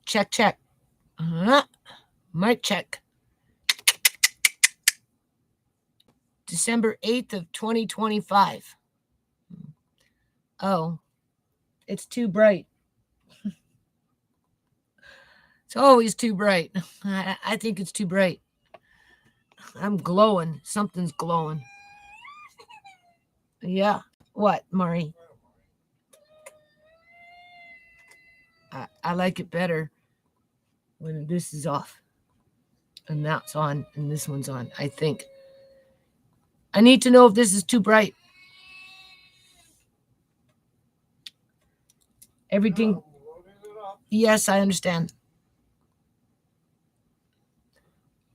Check, check. Mic check. December 8th of 2025. Oh, it's too bright. It's always too bright. I think it's too bright. I'm glowing. Something's glowing. Yeah. What, Murray? I like it better when this is off and that's on and this one's on, I think. I need to know if this is too bright. Everything. Yes, I understand.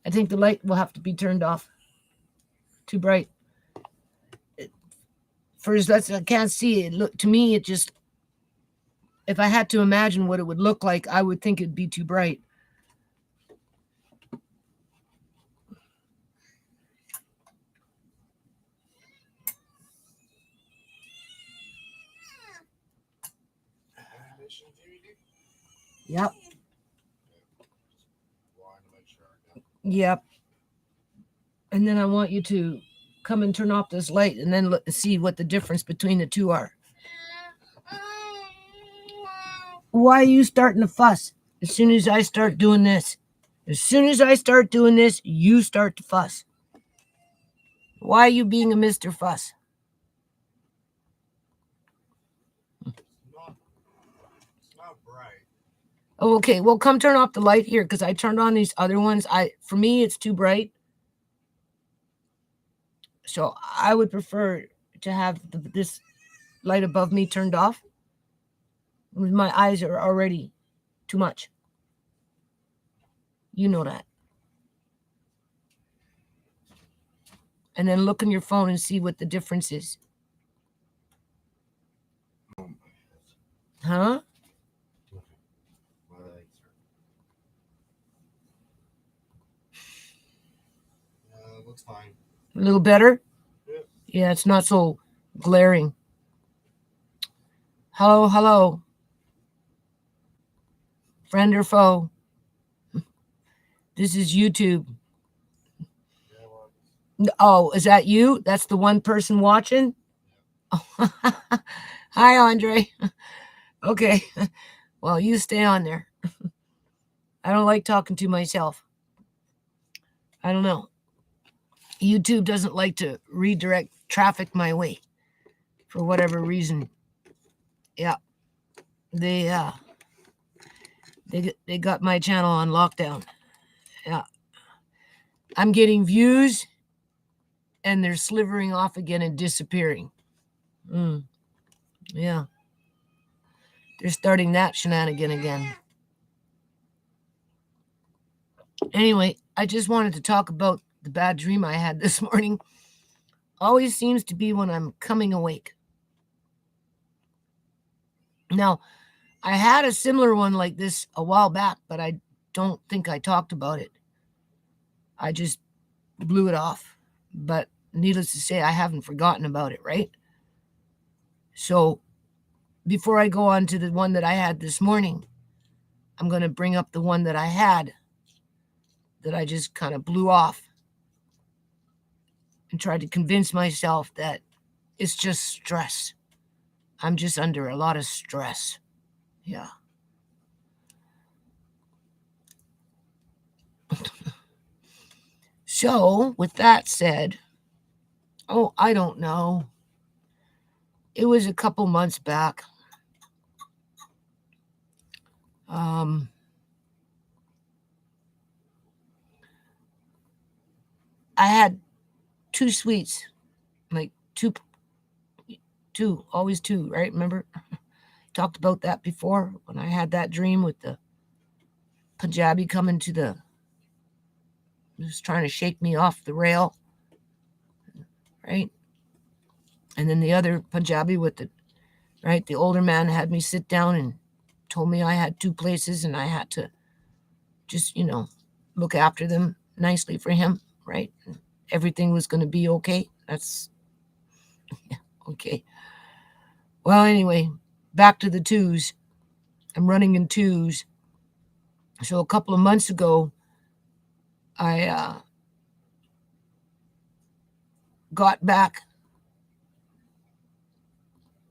I think the light will have to be turned off. Too bright. First, I can't see it. Look, to me, it just, if I had to imagine what it would look like, I would think it'd be too bright. Yep. Yep. And then I want you to come and turn off this light and then look and see what the difference between the two are. Why are you starting to fuss? As soon as I start doing this, you start to fuss. Why are you being a Mr. Fuss? It's not bright. Oh, okay. Well, come turn off the light here because I turned on these other ones. For me, it's too bright. So I would prefer to have this light above me turned off. My eyes are already too much. You know that. And then look on your phone and see what the difference is. Huh? Looks fine. A little better? Yeah. Yeah, it's not so glaring. Hello, hello. Friend or foe? This is YouTube. Oh, is that you? That's the one person watching? Oh. Hi, Andre. Okay. Well, you stay on there. I don't like talking to myself. I don't know. YouTube doesn't like to redirect traffic my way for whatever reason. Yeah. They got my channel on lockdown. Yeah. I'm getting views and they're slivering off again and disappearing. Yeah. They're starting that shenanigan again. Anyway, I just wanted to talk about the bad dream I had this morning. Always seems to be when I'm coming awake. Now, I had a similar one like this a while back, but I don't think I talked about it. I just blew it off. But needless to say, I haven't forgotten about it, right? So before I go on to the one that I had this morning, I'm going to bring up the one that I had that I just kind of blew off and tried to convince myself that it's just stress. I'm just under a lot of stress. Yeah. So, with that said, I don't know. It was a couple months back. I had 2 sweets, like two, always 2, right? Remember? Talked about that before when I had that dream with the Punjabi coming just trying to shake me off the rail, right? And then the other Punjabi with the older man had me sit down and told me I had 2 places and I had to just, look after them nicely for him, right? Everything was going to be okay. That's okay. Well, anyway, back to the 2s. I'm running in 2s. So a couple of months ago, I got back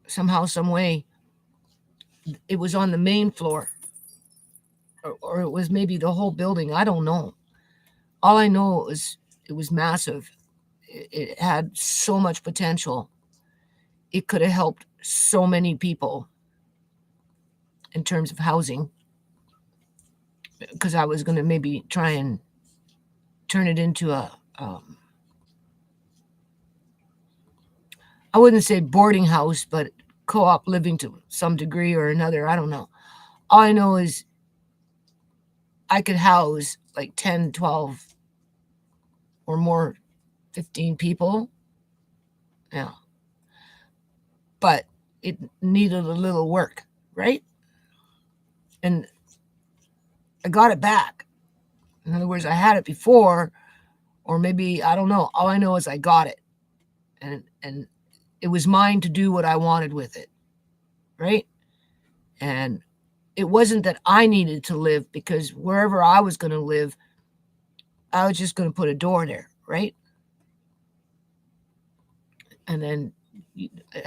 somehow, some way. It was on the main floor, or it was maybe the whole building. I don't know. All I know is it was massive. It had so much potential. It could have helped so many people in terms of housing, because I was going to maybe try and turn it into a, I wouldn't say boarding house, but co-op living to some degree or another. I don't know. All I know is I could house like 10, 12 or more, 15 people. Yeah. But it needed a little work, right? And I got it back. In other words, I had it before, or maybe I don't know. All I know is I got it. And it was mine to do what I wanted with it, right? And it wasn't that I needed to live, because wherever I was going to live, I was just going to put a door there, right? And then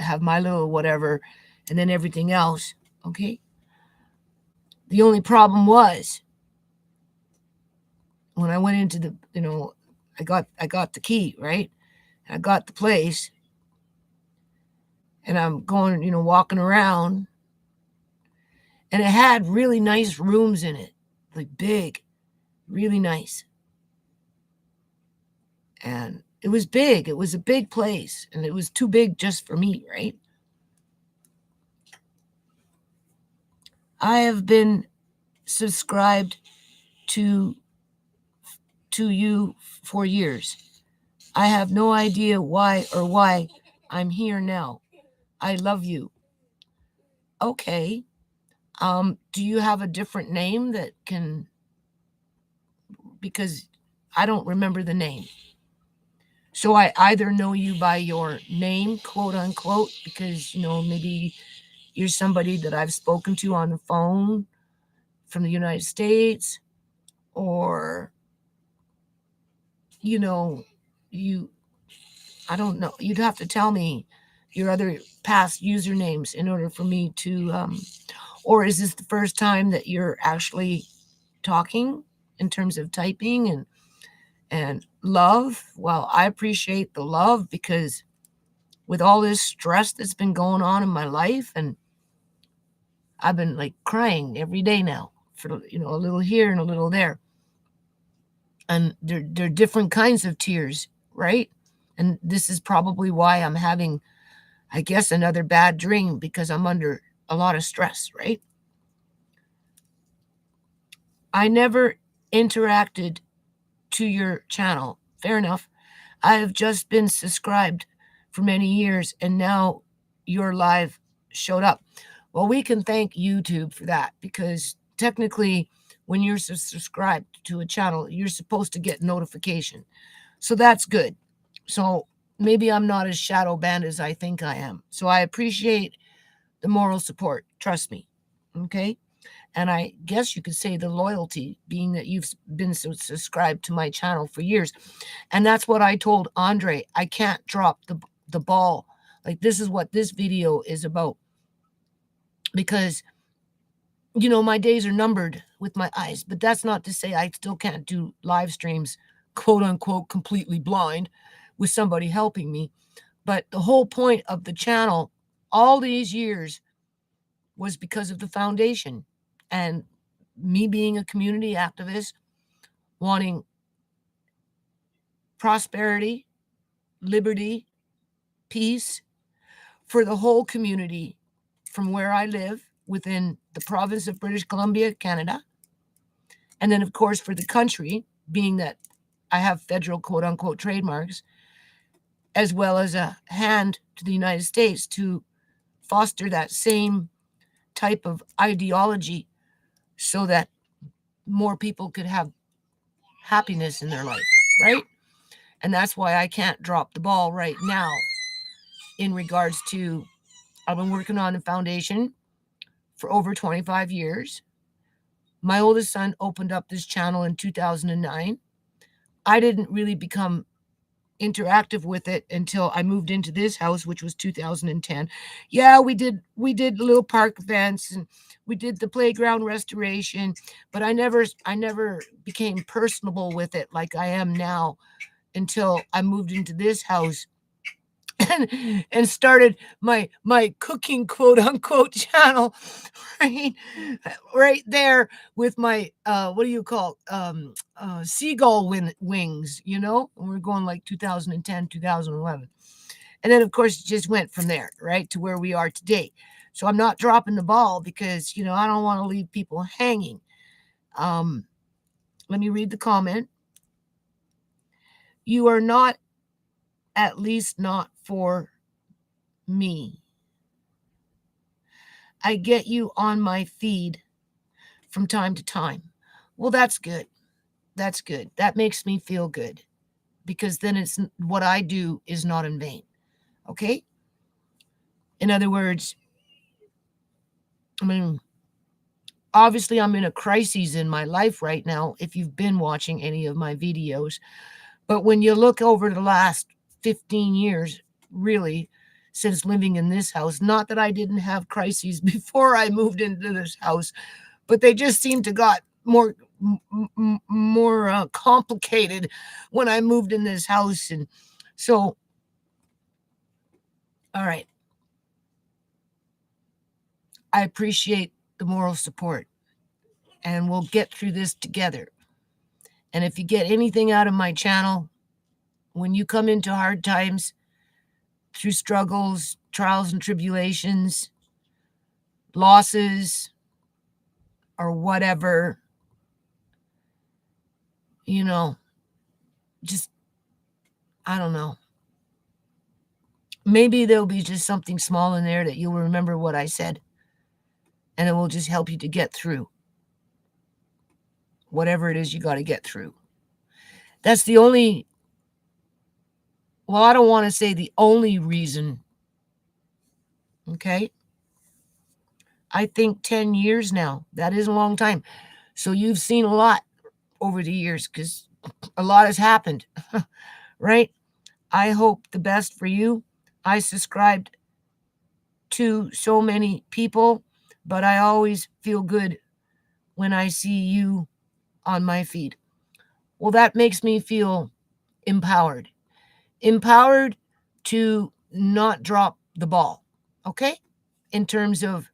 have my little whatever, and then everything else, okay? The only problem was when I went into the, I got the key, right? I got the place, and I'm going, walking around, and it had really nice rooms in it, like big, really nice. And it was big. It was a big place, and it was too big just for me, right? I have been subscribed to you for years. I have no idea why I'm here now. I love you. Okay. Do you have a different name that can, because I don't remember the name. So I either know you by your name, quote unquote, because, maybe you're somebody that I've spoken to on the phone from the United States, or, you, I don't know. You'd have to tell me your other past usernames in order for me to, or is this the first time that you're actually talking in terms of typing and love? Well, I appreciate the love, because with all this stress that's been going on in my life, and I've been like crying every day now for, a little here and a little there. And they're different kinds of tears, right? And this is probably why I'm having, I guess, another bad dream, because I'm under a lot of stress, right? I never interacted to your channel. Fair enough. I have just been subscribed for many years, and now your live showed up. Well, we can thank YouTube for that, because technically, when you're subscribed to a channel, you're supposed to get notification. So that's good. So maybe I'm not as shadow banned as I think I am. So I appreciate the moral support. Trust me. Okay. And I guess you could say the loyalty, being that you've been subscribed to my channel for years. And that's what I told Andre. I can't drop the ball. Like, this is what this video is about. Because, my days are numbered with my eyes. But that's not to say I still can't do live streams, quote unquote, completely blind, with somebody helping me. But the whole point of the channel all these years was because of the foundation, and me being a community activist, wanting prosperity, liberty, peace for the whole community from where I live within the province of British Columbia, Canada. And then, of course, for the country, being that I have federal quote unquote trademarks, as well as a hand to the United States to foster that same type of ideology, so that more people could have happiness in their life, right? And that's why I can't drop the ball right now in regards to, I've been working on the foundation for over 25 years. My oldest son opened up this channel in 2009. I didn't really become interactive with it until I moved into this house, which was 2010. Yeah, we did little park events and we did the playground restoration, but I never became personable with it like I am now until I moved into this house and started my cooking quote unquote channel right right there with my what do you call seagull wings, and we're going like 2010 2011, and then of course it just went from there right to where we are today. So I'm not dropping the ball because I don't want to leave people hanging. um Let me read the comment. You are not, at least not for me. I get you on my feed from time to time. Well, that's good. That's good. That makes me feel good because then it's what I do is not in vain. Okay? In other words, I mean, obviously I'm in a crisis in my life right now if you've been watching any of my videos. But when you look over the last 15 years, really, since living in this house, not that I didn't have crises before I moved into this house, but they just seem to got more complicated when I moved in this house. And so, all right, I appreciate the moral support, and we'll get through this together. And if you get anything out of my channel, when you come into hard times, through struggles, trials and tribulations, losses, or whatever, just, I don't know. Maybe there'll be just something small in there that you'll remember what I said, and it will just help you to get through whatever it is you got to get through. That's the only, well, I don't want to say the only reason, okay? I think 10 years now, that is a long time. So you've seen a lot over the years because a lot has happened, right? I hope the best for you. I subscribed to so many people, but I always feel good when I see you on my feed. Well, that makes me feel empowered. Empowered to not drop the ball, okay? In terms of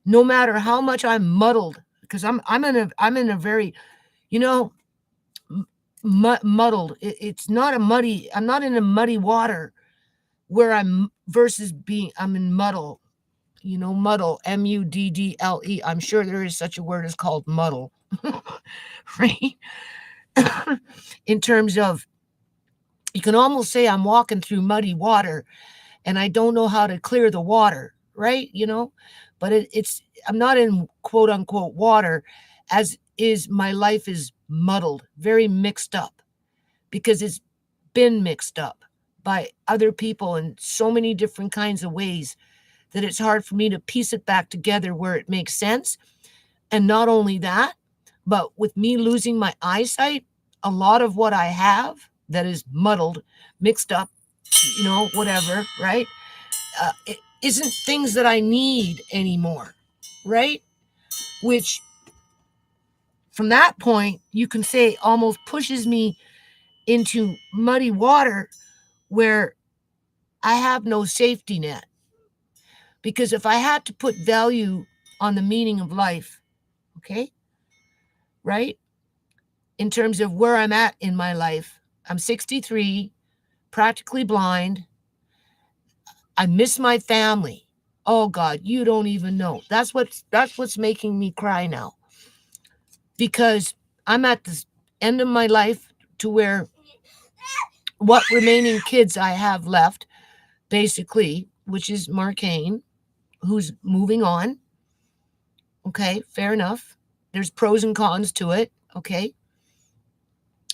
no matter how much I'm muddled, because I'm in a very, you know, muddled. It's not a muddy. I'm not in a muddy water where I'm versus being. I'm in muddle. Muddle. Muddle. I'm sure there is such a word as called muddle, right? In terms of, you can almost say I'm walking through muddy water, and I don't know how to clear the water, right? But it's I'm not in quote unquote water, as is my life is muddled, very mixed up, because it's been mixed up by other people in so many different kinds of ways that it's hard for me to piece it back together where it makes sense. And not only that, but with me losing my eyesight, a lot of what I have that is muddled, mixed up, whatever, right? It isn't things that I need anymore, right? Which, from that point, you can say almost pushes me into muddy water where I have no safety net. Because if I had to put value on the meaning of life, okay, right, in terms of where I'm at in my life, I'm 63, practically blind. I miss my family. Oh God, you don't even know. That's what's making me cry now. Because I'm at the end of my life to where what remaining kids I have left, basically, which is Marcane, who's moving on. Okay, fair enough. There's pros and cons to it. Okay.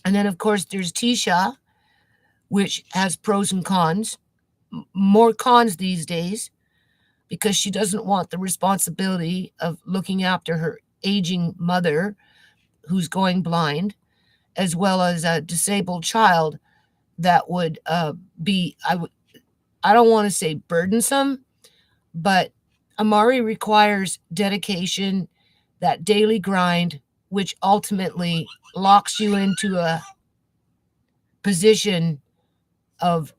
And then, of course, there's Tisha, which has pros and cons, more cons these days, because she doesn't want the responsibility of looking after her aging mother who's going blind, as well as a disabled child that would be, I don't want to say burdensome, but Amari requires dedication, that daily grind, which ultimately locks you into a position of,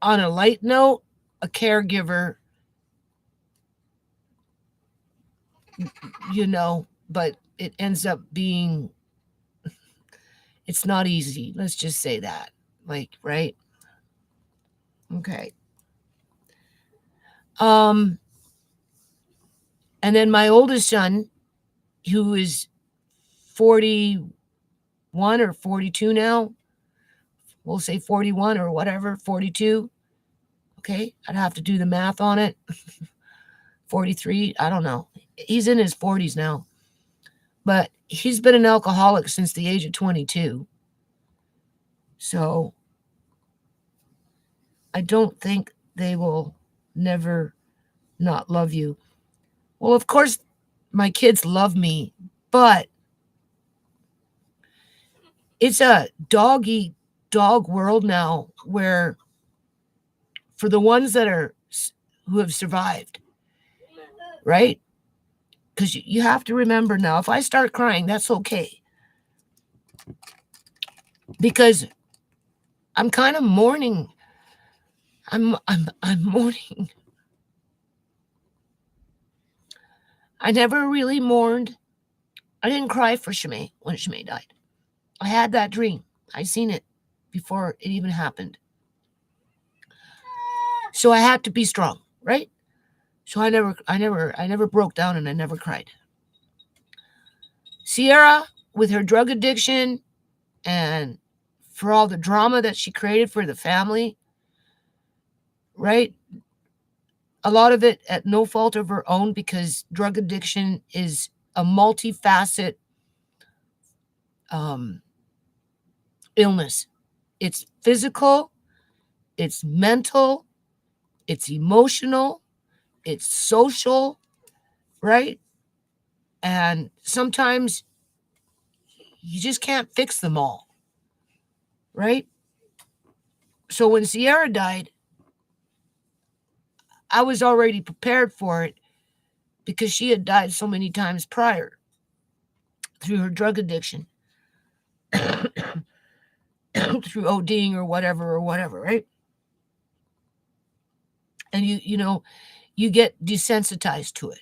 on a light note, a caregiver, but it ends up being, it's not easy. Let's just say that. Right? Okay. And then my oldest son, who is 41 or 42 now, we'll say 41 or whatever, 42. Okay. I'd have to do the math on it. 43. I don't know. He's in his 40s now, but he's been an alcoholic since the age of 22. So I don't think they will never not love you. Well, of course, my kids love me, but it's a dog world now where for the ones who have survived, right? Because you have to remember now, if I start crying, that's okay. Because I'm kind of mourning. I'm mourning. I never really mourned. I didn't cry for Shimei when Shimei died. I had that dream. I seen it before it even happened. So I had to be strong, right? So I never broke down and I never cried. Sierra, with her drug addiction and for all the drama that she created for the family, right? A lot of it at no fault of her own, because drug addiction is a multifaceted illness. It's physical, it's mental, it's emotional, it's social, right? And sometimes you just can't fix them all, right? So when Sierra died, I was already prepared for it because she had died so many times prior through her drug addiction, through ODing or whatever, right? And you get desensitized to it,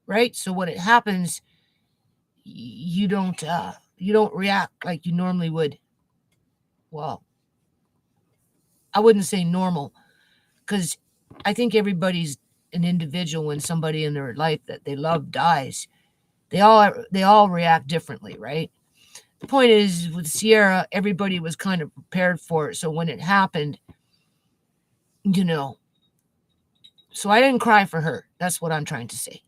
right? So when it happens, you don't react like you normally would. Well, I wouldn't say normal, because I think everybody's an individual. When somebody in their life that they love dies, they all react differently, right? The point is, with Sierra, everybody was kind of prepared for it. So when it happened, so I didn't cry for her. That's what I'm trying to say.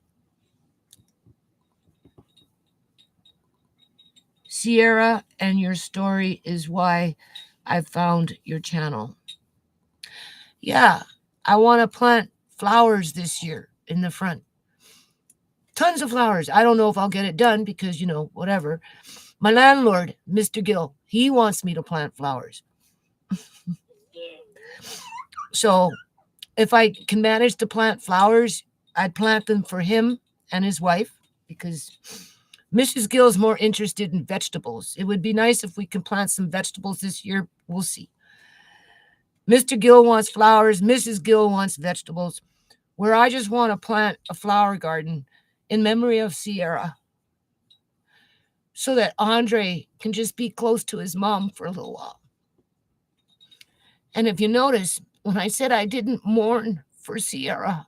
Sierra, and your story is why I found your channel. Yeah, I want to plant flowers this year in the front. Tons of flowers. I don't know if I'll get it done because, whatever. My landlord, Mr. Gill, he wants me to plant flowers. So if I can manage to plant flowers, I'd plant them for him and his wife, because Mrs. Gill is more interested in vegetables. It would be nice if we can plant some vegetables this year. We'll see. Mr. Gill wants flowers. Mrs. Gill wants vegetables. Where I just want to plant a flower garden in memory of Sierra, so that Andre can just be close to his mom for a little while. And if you notice, when I said I didn't mourn for Sierra,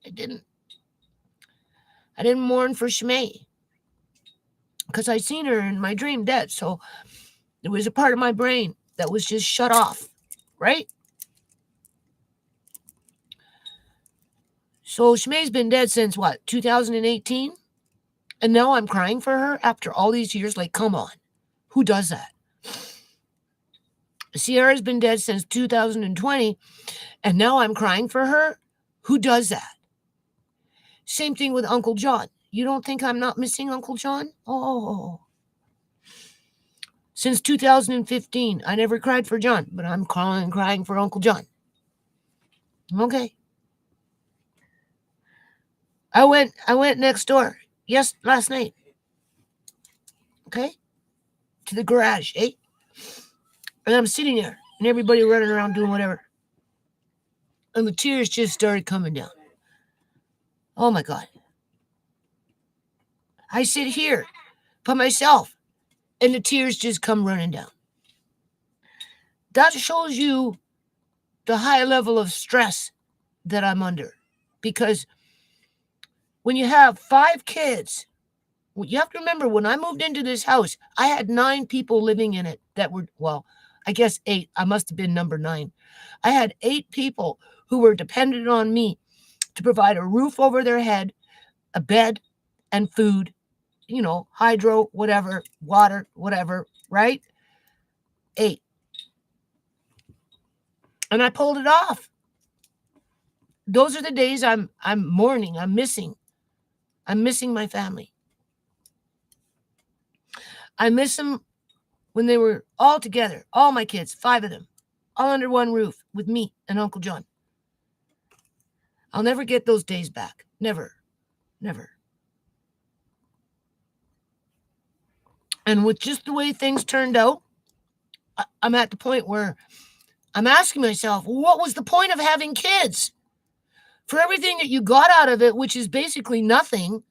I didn't mourn for Shmei, because I seen her in my dream dead. So there was a part of my brain that was just shut off, right? So Shmei's been dead since what, 2018? And now I'm crying for her after all these years? Like, come on. Who does that? Sierra's been dead since 2020, and now I'm crying for her? Who does that? Same thing with Uncle John. You don't think I'm not missing Uncle John? Oh. Since 2015, I never cried for John, but I'm crying for Uncle John. Okay. I went next door. Yes, last night. Okay? To the garage, eh? And I'm sitting there, and everybody running around doing whatever. And the tears just started coming down. Oh my God. I sit here by myself, and the tears just come running down. That shows you the high level of stress that I'm under. Because when you have 5 kids, you have to remember when I moved into this house, I had 9 people living in it that were, well, I guess 8. I must have been number 9. I had 8 people who were dependent on me to provide a roof over their head, a bed, and food, hydro, whatever, water, whatever, right? 8. And I pulled it off. Those are the days I'm mourning, I'm missing my family. I miss them when they were all together, all my kids, 5 of them, all under one roof with me and Uncle John. I'll never get those days back. Never. Never. And with just the way things turned out, I'm at the point where I'm asking myself, what was the point of having kids? For everything that you got out of it, which is basically nothing,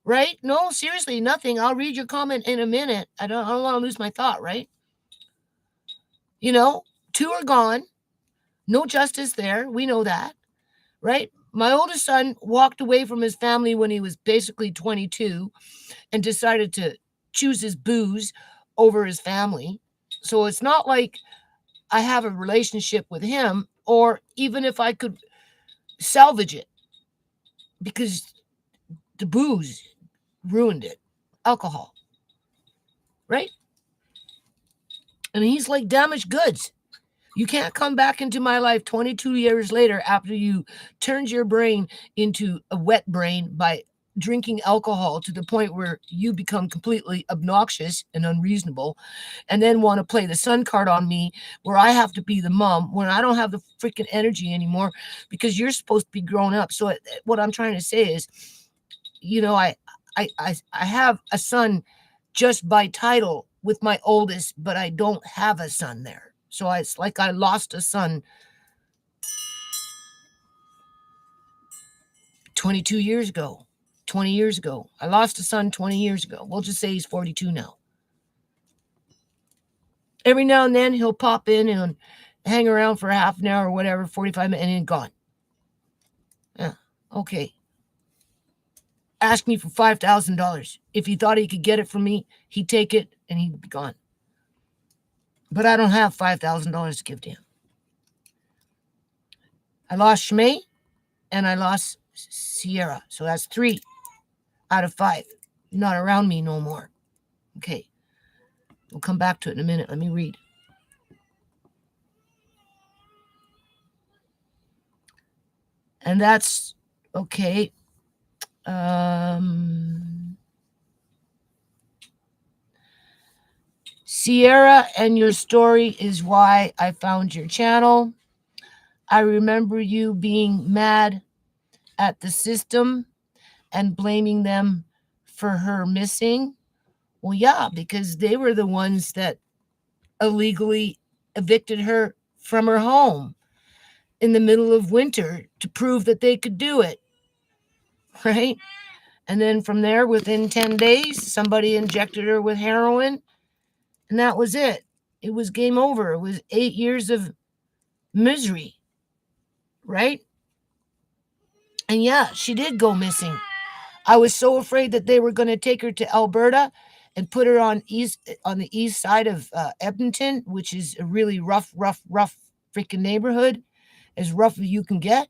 right? No, seriously, nothing. I'll read your comment in a minute. I don't want to lose my thought, right? 2 are gone. No justice there. We know that, right? My oldest son walked away from his family when he was basically 22 and decided to choose his booze over his family. So it's not like I have a relationship with him, or even if I could salvage it, because the booze ruined it. Alcohol, right? And he's like damaged goods. You can't come back into my life 22 years later after you turned your brain into a wet brain by drinking alcohol to the point where you become completely obnoxious and unreasonable, and then want to play the son card on me where I have to be the mom when I don't have the freaking energy anymore because you're supposed to be grown up. So what I'm trying to say is, I have a son just by title with my oldest, but I don't have a son there. So it's like I lost a son 22 years ago, 20 years ago. I lost a son 20 years ago. We'll just say he's 42 now. Every now and then he'll pop in and hang around for half an hour or whatever, 45 minutes, and then gone. Yeah, okay. Ask me for $5,000. If he thought he could get it from me, he'd take it and he'd be gone. But I don't have $5,000 to give to him. I lost Shmei and I lost Sierra. So that's 3 out of 5. Not around me no more. Okay. We'll come back to it in a minute. Let me read. And that's okay. Sierra, and your story is why I found your channel. I remember you being mad at the system and blaming them for her missing. Well, yeah, because they were the ones that illegally evicted her from her home in the middle of winter to prove that they could do it, right? And then from there, within 10 days, somebody injected her with heroin, and that was it. It was game over. It was 8 years of misery, right? And yeah, she did go missing. I was so afraid that they were going to take her to Alberta and put her on the east side of Edmonton, which is a really rough freaking neighborhood, as rough as you can get.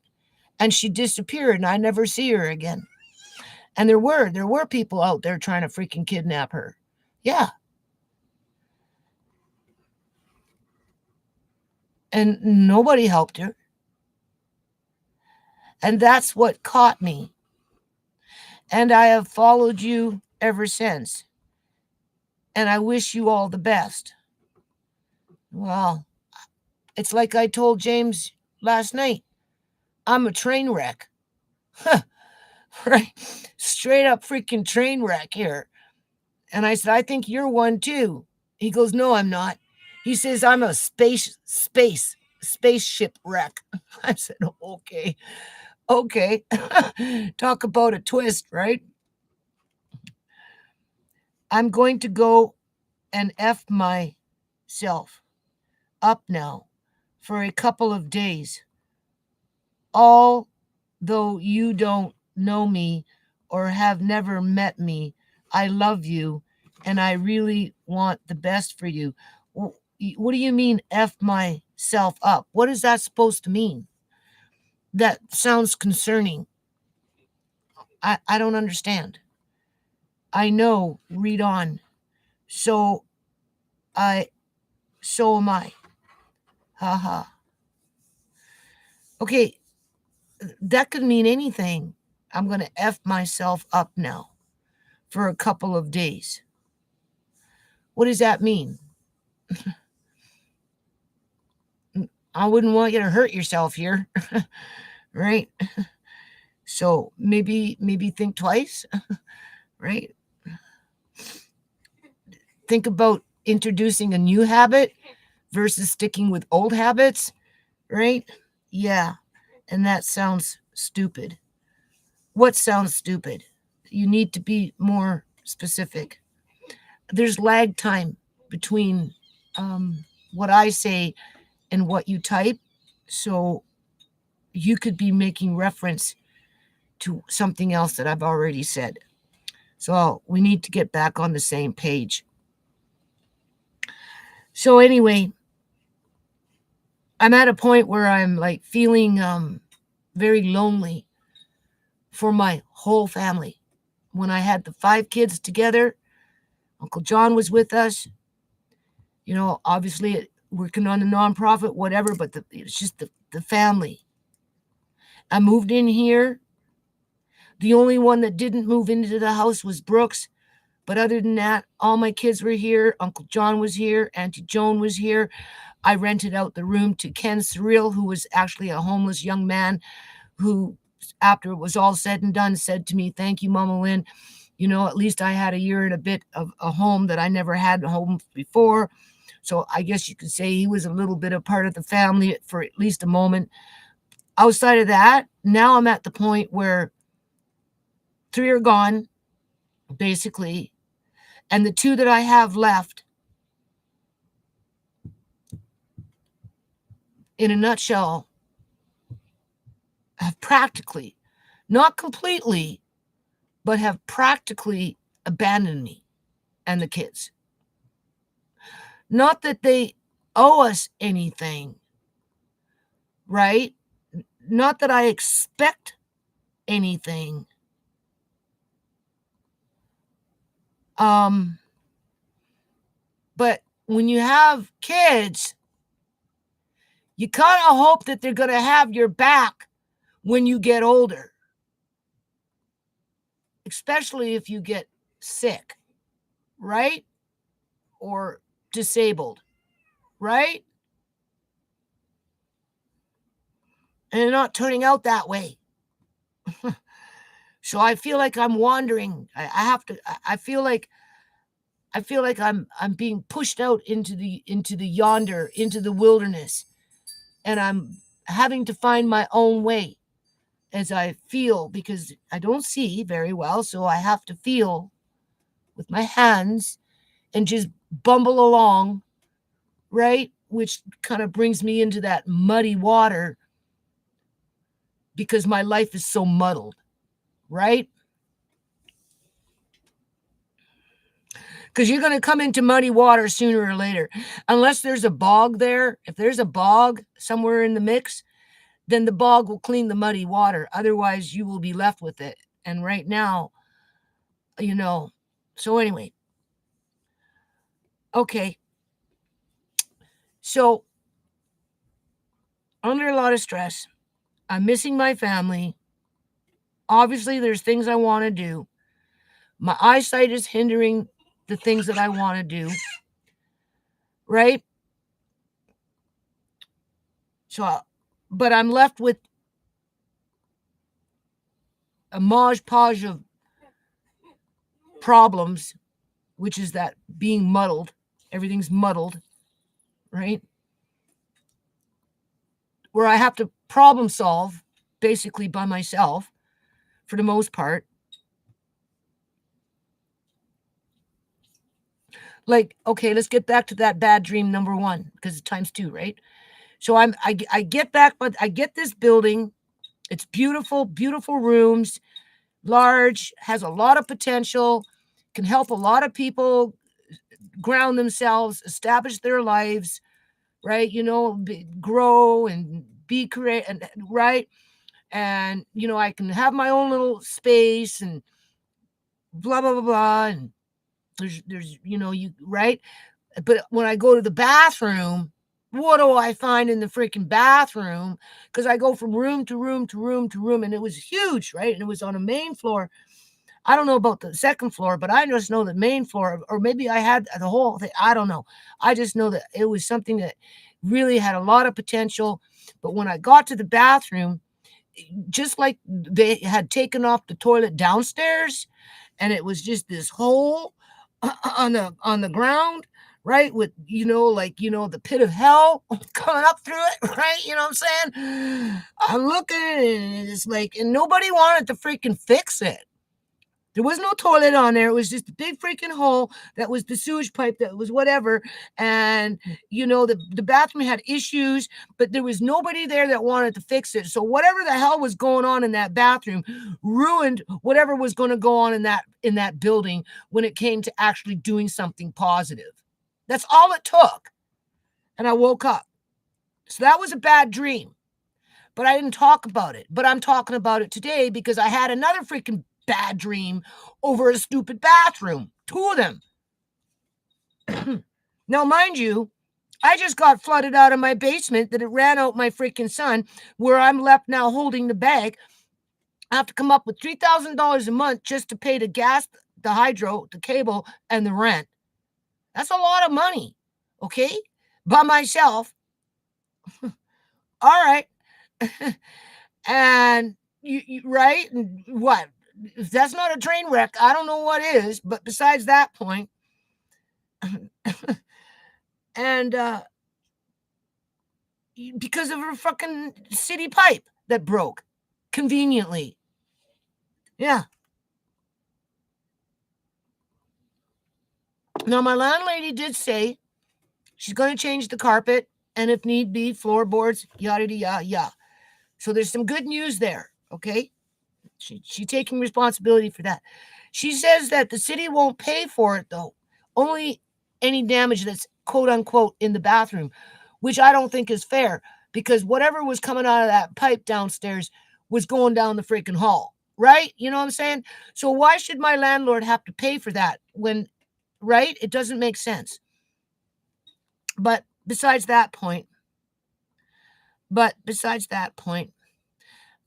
And she disappeared, and I never see her again. And there were people out there trying to freaking kidnap her. Yeah. And nobody helped her. And that's what caught me. and I have followed you ever since. And I wish you all the best. Well, it's like I told James last night. I'm a train wreck. Right? Straight up freaking train wreck here. And I said, I think you're one too. He goes, no, I'm not. He says, I'm a spaceship wreck. I said, okay. Okay. Talk about a twist, right? I'm going to go and F myself up now for a couple of days. Although you don't know me or have never met me, I love you and I really want the best for you. What do you mean, F myself up? What is that supposed to mean? That sounds concerning. I don't understand. I know, read on. So so am I. Haha. Okay, that could mean anything. I'm going to F myself up now for a couple of days. What does that mean? I wouldn't want you to hurt yourself here, right? So maybe think twice, right? Think about introducing a new habit versus sticking with old habits, right? Yeah, and that sounds stupid. What sounds stupid? You need to be more specific. There's lag time between what I say and what you type. So you could be making reference to something else that I've already said. So we need to get back on the same page. So anyway, I'm at a point where I'm like feeling very lonely for my whole family. When I had the 5 kids together, Uncle John was with us. You know, obviously working on a nonprofit, whatever, but it's just the family. I moved in here. The only one that didn't move into the house was Brooks. But other than that, all my kids were here. Uncle John was here. Auntie Joan was here. I rented out the room to Ken Surreal, who was actually a homeless young man who, after it was all said and done, said to me, thank you, Mama Lynn. You know, at least I had a year and a bit of a home that I never had a home before. So I guess you could say he was a little bit of part of the family for at least a moment. Outside of that, now I'm at the point where 3 are gone, basically. And the 2 that I have left, in a nutshell, have practically, not completely, but have practically abandoned me and the kids. Not that they owe us anything, right? Not that I expect anything. But when you have kids, you kind of hope that they're going to have your back when you get older, especially if you get sick, right? Or disabled, right? And they're not turning out that way. So I feel like I'm wandering. I feel like I'm being pushed out into the wilderness, and I'm having to find my own way as I feel, because I don't see very well, so I have to feel with my hands and just bumble along, right? Which kind of brings me into that muddy water because my life is so muddled, right? Because you're going to come into muddy water sooner or later. Unless there's a bog there, if there's a bog somewhere in the mix, then the bog will clean the muddy water. Otherwise, you will be left with it. And right now, you know, so anyway. Okay. So, under a lot of stress, I'm missing my family. Obviously, there's things I want to do. My eyesight is hindering the things that I want to do. Right? So, but I'm left with a modge podge of problems, which is that being muddled. Everything's muddled, right? Where I have to problem solve basically by myself for the most part. Like, okay, let's get back to that bad dream number one, because it's times two, right? So I get back, but I get this building. It's beautiful, beautiful rooms, large, has a lot of potential, can help a lot of people ground themselves, establish their lives, right? Grow and be creative, right? And I can have my own little space and blah blah blah blah. And there's you right. But when I go to the bathroom, what do I find in the freaking bathroom? Because I go from room to room to room to room, and it was huge, right? And it was on a main floor. I don't know about the second floor, but I just know the main floor, or maybe I had the whole thing. I don't know. I just know that it was something that really had a lot of potential. But when I got to the bathroom, just like they had taken off the toilet downstairs, and it was just this hole on the ground, right? With the pit of hell coming up through it, right? You know what I'm saying? I'm looking, and it's like, and nobody wanted to freaking fix it. There was no toilet on there. It was just a big freaking hole that was the sewage pipe that was whatever. And, the bathroom had issues, but there was nobody there that wanted to fix it. So whatever the hell was going on in that bathroom ruined whatever was going to go on in that building when it came to actually doing something positive. That's all it took. And I woke up. So that was a bad dream. But I didn't talk about it. But I'm talking about it today because I had another freaking bad dream over a stupid bathroom. Two of them. Now, mind you, I just got flooded out of my basement that it ran out my freaking son, where I'm left now holding the bag. I have to come up with $3,000 a month just to pay the gas, the hydro, the cable, and the rent. That's a lot of money, okay? By myself. All right. And you right? And what? If that's not a train wreck, I don't know what is. But besides that point, and because of a fucking city pipe that broke conveniently. Yeah. Now, my landlady did say she's going to change the carpet and, if need be, floorboards, yada, yada, yada. So there's some good news there, okay? She's taking responsibility for that. She says that the city won't pay for it, though. Only any damage that's quote unquote in the bathroom, which I don't think is fair, because whatever was coming out of that pipe downstairs was going down the freaking hall, right? You know what I'm saying? So why should my landlord have to pay for that when, right? It doesn't make sense. But besides that point,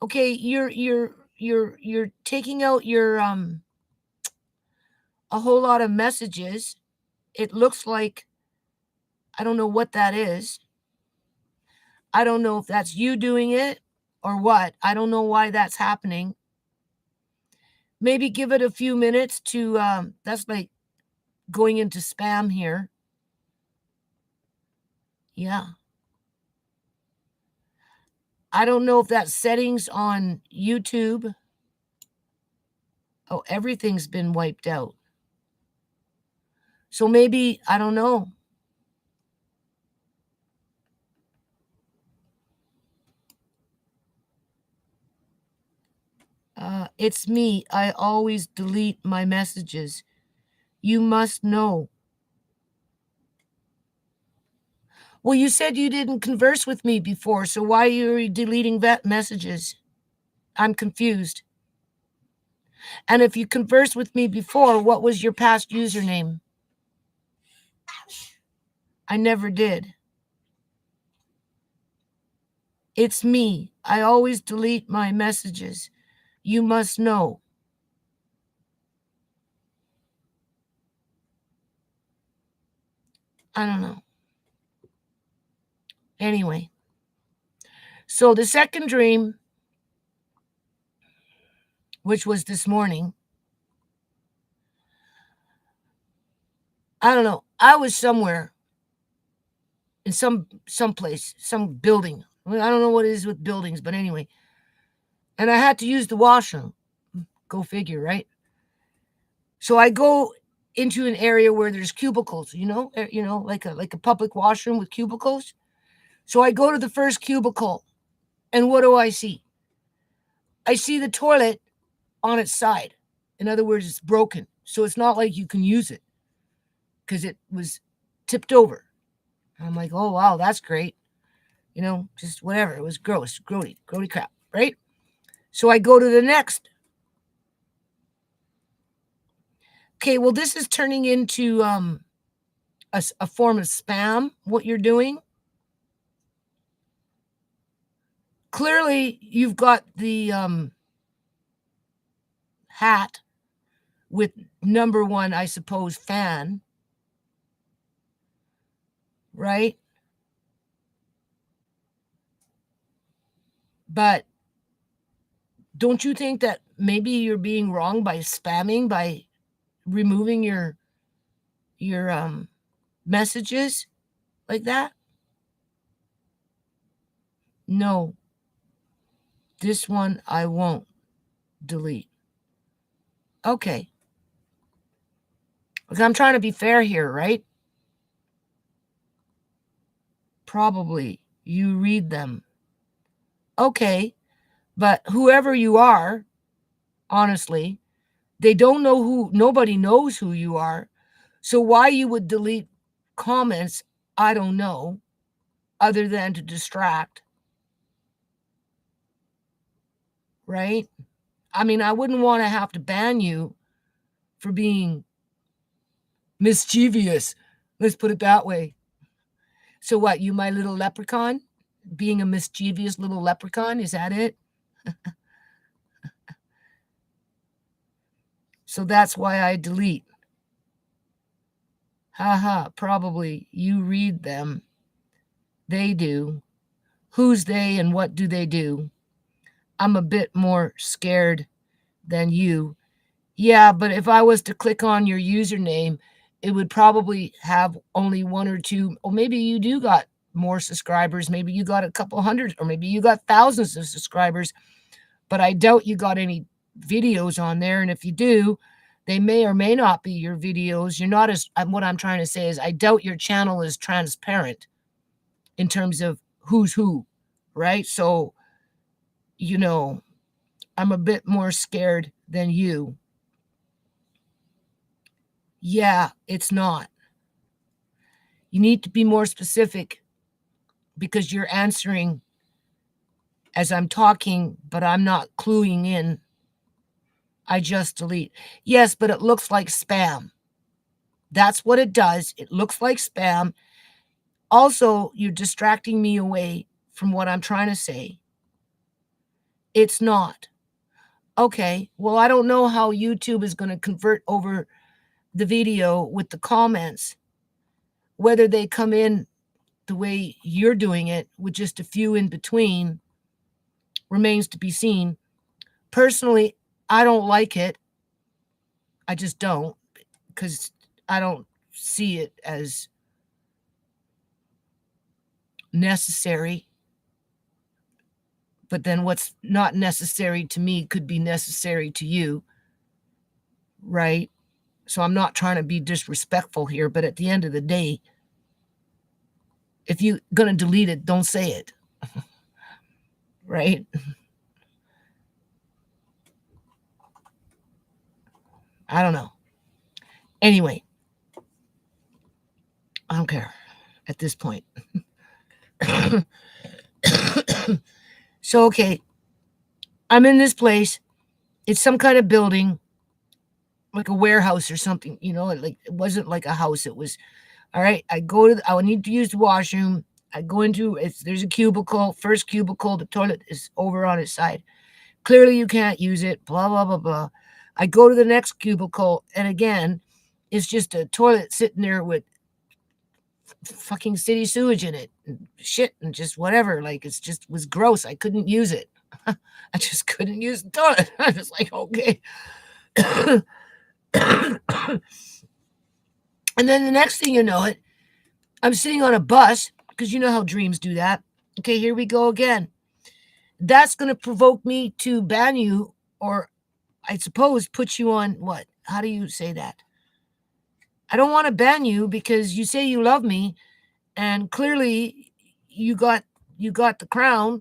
okay, you're taking out your a whole lot of messages. It looks like, I don't know what that is. I don't know if that's you doing it or what. I don't know why that's happening. Maybe give it a few minutes to, that's like going into spam here. Yeah. I don't know if that's settings on YouTube. Oh, everything's been wiped out. So maybe, I don't know. It's me. I always delete my messages. You must know. Well, you said you didn't converse with me before, so why are you deleting that messages? I'm confused. And if you conversed with me before, what was your past username? I never did. It's me. I always delete my messages. you must know. I don't know. Anyway, so the second dream, which was this morning, I don't know. I was somewhere in some place, some building. I don't know what it is with buildings, but anyway. And I had to use the washroom. Go figure, right? So I go into an area where there's cubicles, like a public washroom with cubicles. So I go to the first cubicle, and what do I see? I see the toilet on its side. In other words, it's broken. So it's not like you can use it because it was tipped over. I'm like, oh, wow, that's great. Just whatever. It was gross, grody crap, right? So I go to the next. Okay, well, this is turning into a form of spam, what you're doing. Clearly, you've got the hat with number one, I suppose, fan, right? But don't you think that maybe you're being wrong by spamming, by removing your messages like that? No, this one I won't delete. Okay. Because I'm trying to be fair here, right? Probably you read them. Okay. But whoever you are, honestly, they don't know nobody knows who you are. So why you would delete comments, I don't know, other than to distract. Right? I mean, I wouldn't want to have to ban you for being mischievous. Let's put it that way. So what, you my little leprechaun? Being a mischievous little leprechaun, is that it? So that's why I delete. Haha, probably you read them. They do. Who's they and what do they do? I'm a bit more scared than you. Yeah, but if I was to click on your username, it would probably have only one or two, or maybe you do got more subscribers. Maybe you got a couple hundred, or maybe you got thousands of subscribers, but I doubt you got any videos on there. And if you do, they may or may not be your videos. You're not what I'm trying to say is I doubt your channel is transparent in terms of who's who, right? So, I'm a bit more scared than you. Yeah, it's not. You need to be more specific because you're answering as I'm talking, but I'm not cluing in. I just delete. Yes, but it looks like spam. That's what it does. It looks like spam. Also, you're distracting me away from what I'm trying to say. It's not. Okay, well, I don't know how YouTube is going to convert over the video with the comments, whether they come in the way you're doing it with just a few in between remains to be seen. Personally, I don't like it. I just don't, because I don't see it as necessary. But then what's not necessary to me could be necessary to you, right? So I'm not trying to be disrespectful here, but at the end of the day, if you're going to delete it, don't say it, right? I don't know. Anyway, I don't care at this point. So, okay, I'm in this place. It's some kind of building, like a warehouse or something, like it wasn't like a house. It was, all right, I need to use the washroom. I go there's a cubicle, first cubicle, the toilet is over on its side. Clearly, you can't use it, blah, blah, blah, blah. I go to the next cubicle, and again, it's just a toilet sitting there with fucking city sewage in it and shit and just whatever. Like, it's just was gross. I couldn't use it. I just couldn't use the toilet. I was like, okay. And then the next thing you know it, I'm sitting on a bus because you know how dreams do that. Okay, here we go again. That's going to provoke me to ban you, or I suppose put you on what? How do you say that? I don't want to ban you because you say you love me, and clearly you got the crown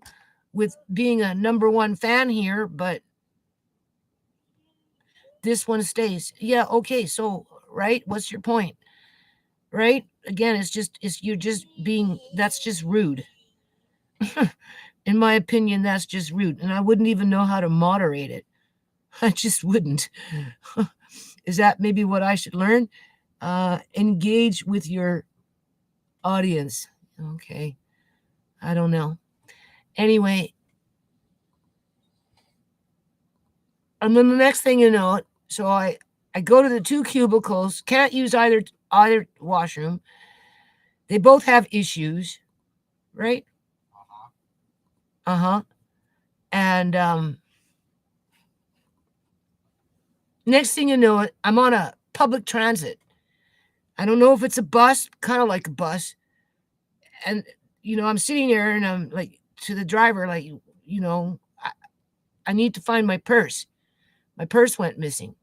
with being a number one fan here, but this one stays. Yeah, okay, so right, what's your point? Right? Again, it's you're just being, that's just rude. In my opinion, that's just rude. And I wouldn't even know how to moderate it. I just wouldn't. Is that maybe what I should learn? Engage with your audience. Okay. I don't know. Anyway. And then the next thing you know, so I go to the two cubicles, can't use either washroom. They both have issues, right? Uh-huh. And next thing you know, I'm on a public transit. I don't know if it's a bus, kind of like a bus. And, I'm sitting there and I'm like to the driver, like, I need to find my purse. My purse went missing.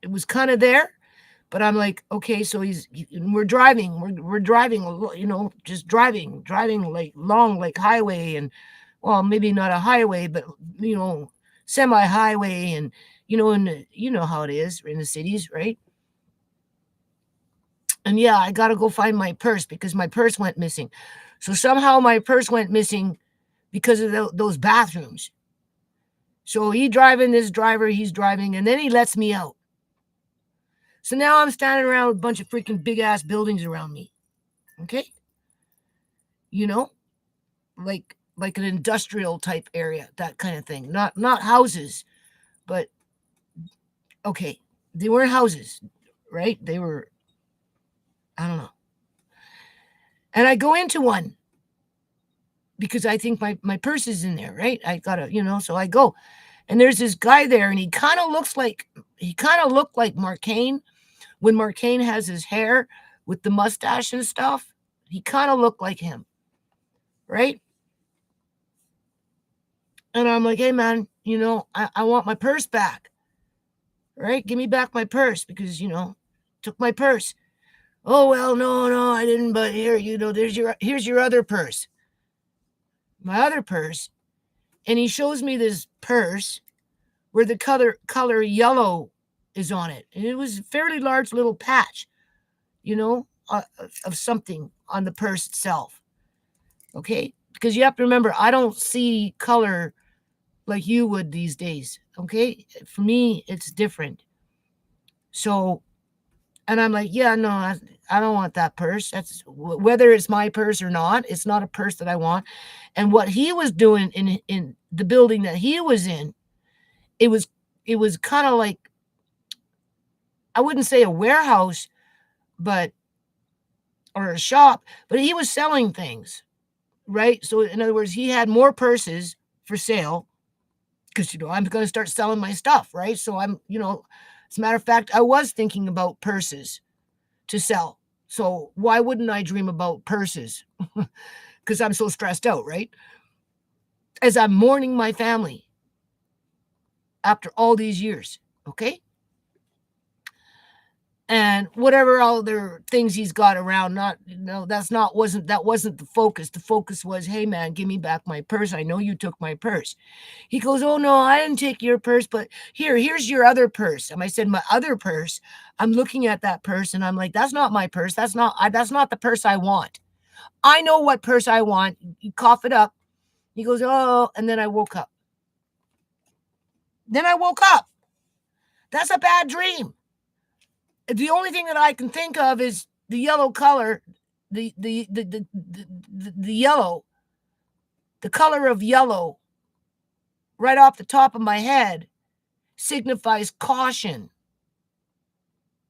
It was kind of there, but I'm like, okay, so we're driving, just driving like long, like highway, and well, maybe not a highway, but semi-highway, and and you know how it is in the cities, right? And yeah, I got to go find my purse because my purse went missing. So somehow my purse went missing because of those bathrooms. So he's driving, and then he lets me out. So now I'm standing around with a bunch of freaking big ass buildings around me. Okay? Like an industrial type area, that kind of thing. Not houses, but okay. They weren't houses, right? They were, I don't know. And I go into one because I think my purse is in there, right? I gotta, so I go. And there's this guy there, and he kind of looked like Marcane when Marcane has his hair with the mustache and stuff. He kind of looked like him, right? And I'm like, hey, man, I want my purse back, right? Give me back my purse because, took my purse. Oh, well, no, I didn't. But here, here's your other purse. My other purse. And he shows me this purse where the color yellow is on it. And it was a fairly large little patch, of something on the purse itself. Okay? Because you have to remember, I don't see color like you would these days. Okay? For me, it's different. So, and I'm like, yeah, no, I don't want that purse. That's whether it's my purse or not. It's not a purse that I want. And what he was doing in the building that he was in, it was kind of like, I wouldn't say a warehouse, or a shop, but he was selling things, right? So in other words, he had more purses for sale because, I'm going to start selling my stuff, right? So I'm, as a matter of fact, I was thinking about purses to sell. So why wouldn't I dream about purses? Because I'm so stressed out, right? As I'm mourning my family after all these years, okay? And whatever other things he's got around, wasn't the focus. The focus was, hey man, give me back my purse. I know you took my purse. He goes, oh no, I didn't take your purse, but here's your other purse. And I said, my other purse. I'm looking at that purse and I'm like, that's not my purse. That's not the purse I want. I know what purse I want. You cough it up. He goes, oh, and then I woke up. That's a bad dream. The only thing that I can think of is the yellow color, the yellow the color of yellow right off the top of my head signifies caution,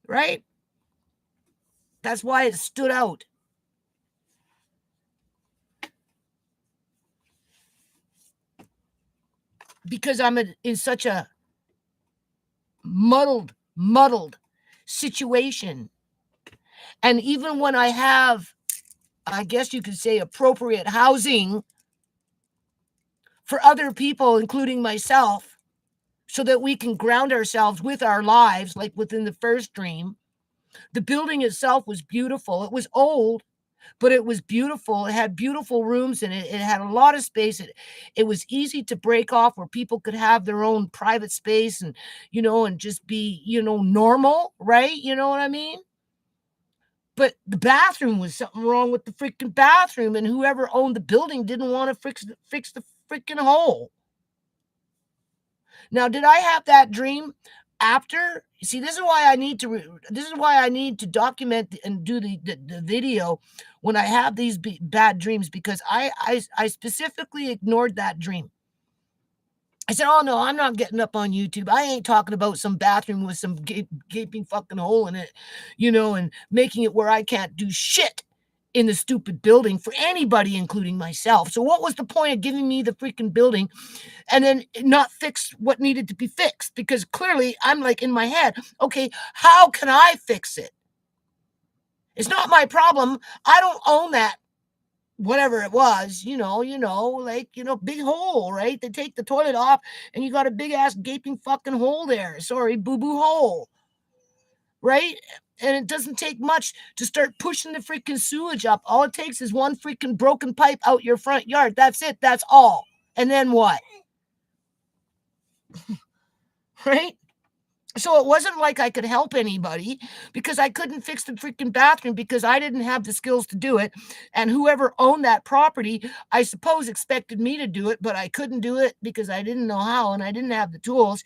right? That's why it stood out. Because I'm in such a muddled situation. And even when I have, I guess you could say, appropriate housing for other people, including myself, so that we can ground ourselves with our lives, like within the first dream, the building itself was beautiful. It was old, but it was beautiful. It had beautiful rooms in it. It had a lot of space. It was easy to break off where people could have their own private space and, and just be, normal, right? You know what I mean? But the bathroom was something wrong with the freaking bathroom, and whoever owned the building didn't want to fix the freaking hole. Now, did I have that dream after? See, this is why I need to document and do the video when I have these bad dreams, because I specifically ignored that dream. I said, oh, no, I'm not getting up on YouTube. I ain't talking about some bathroom with some gaping fucking hole in it, and making it where I can't do shit in the stupid building for anybody, including myself. So what was the point of giving me the freaking building and then not fix what needed to be fixed? Because clearly I'm like in my head, okay, how can I fix it? It's not my problem. I don't own that. Whatever it was, big hole, right? They take the toilet off and you got a big ass gaping fucking hole there. Sorry, boo-boo hole, right? And it doesn't take much to start pushing the freaking sewage up. All it takes is one freaking broken pipe out your front yard. That's it. That's all. And then what? Right? So it wasn't like I could help anybody, because I couldn't fix the freaking bathroom because I didn't have the skills to do it. And whoever owned that property, I suppose, expected me to do it, but I couldn't do it because I didn't know how and I didn't have the tools.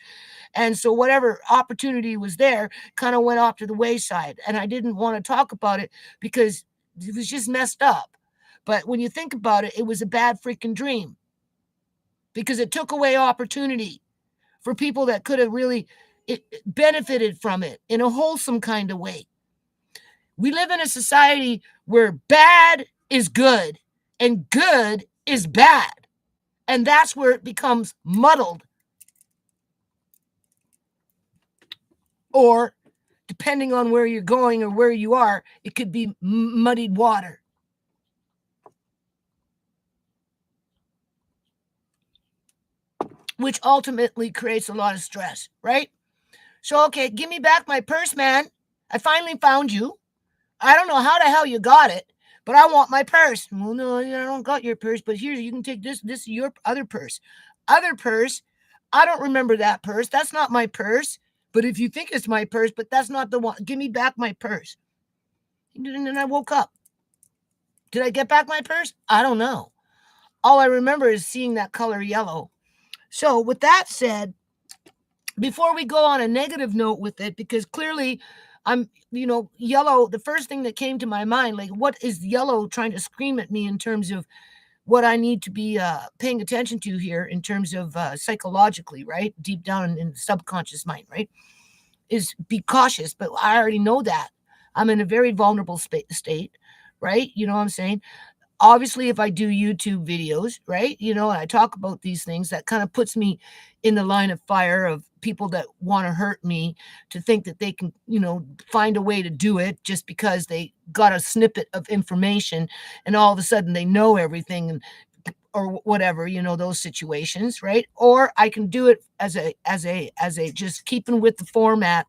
And so whatever opportunity was there kind of went off to the wayside. And I didn't want to talk about it because it was just messed up. But when you think about it, it was a bad freaking dream, because it took away opportunity for people that could have really benefited from it in a wholesome kind of way. We live in a society where bad is good and good is bad. And that's where it becomes muddled. Or, depending on where you're going or where you are, it could be muddied water. Which ultimately creates a lot of stress, right? So, okay, give me back my purse, man. I finally found you. I don't know how the hell you got it, but I want my purse. Well, no, I don't got your purse, but here, you can take this. This is your other purse. Other purse? I don't remember that purse. That's not my purse. But if you think it's my purse, but that's not the one, give me back my purse. And then I woke up. Did I get back my purse? I don't know. All I remember is seeing that color yellow. So with that said, before we go on a negative note with it, because clearly I'm, yellow, the first thing that came to my mind, like, what is yellow trying to scream at me in terms of what I need to be paying attention to here in terms of psychologically, right? Deep down in the subconscious mind, right? Is be cautious. But I already know that. I'm in a very vulnerable state, right? You know what I'm saying? Obviously, if I do YouTube videos, right, and I talk about these things, that kind of puts me in the line of fire of people that want to hurt me, to think that they can, find a way to do it just because they got a snippet of information and all of a sudden they know everything, or whatever, those situations, right? Or I can do it as a just keeping with the format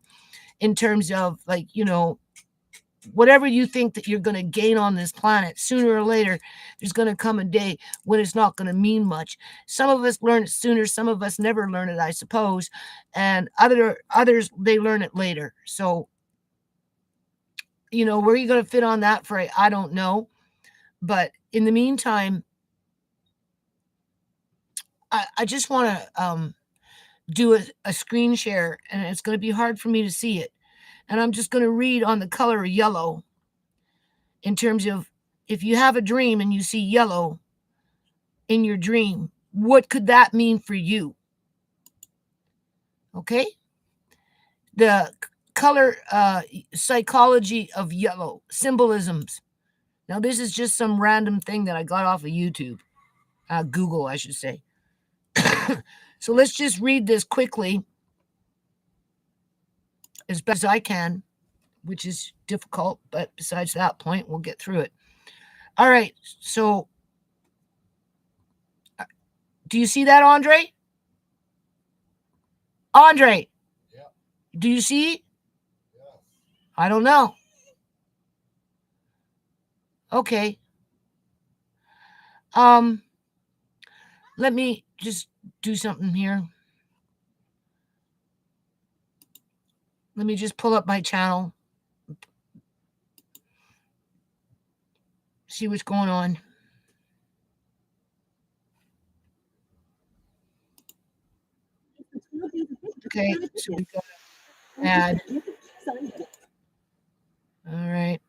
in terms of, like, whatever you think that you're going to gain on this planet, sooner or later, there's going to come a day when it's not going to mean much. Some of us learn it sooner. Some of us never learn it, I suppose. And others, they learn it later. So, where are you going to fit on that for? I don't know. But in the meantime, I just want to do a screen share, and it's going to be hard for me to see it. And I'm just going to read on the color yellow in terms of, if you have a dream and you see yellow in your dream, what could that mean for you? Okay? The color psychology of yellow, symbolisms. Now, this is just some random thing that I got off of YouTube, Google, I should say. So let's just read this quickly as best as I can, which is difficult, but besides that point, we'll get through it. All right, so do you see that, Andre? Andre, Yeah. do you see? Yeah. I don't know. Okay. Let me just do something here. Let me just pull up my channel. See what's going on. Okay, so we got an ad. All right.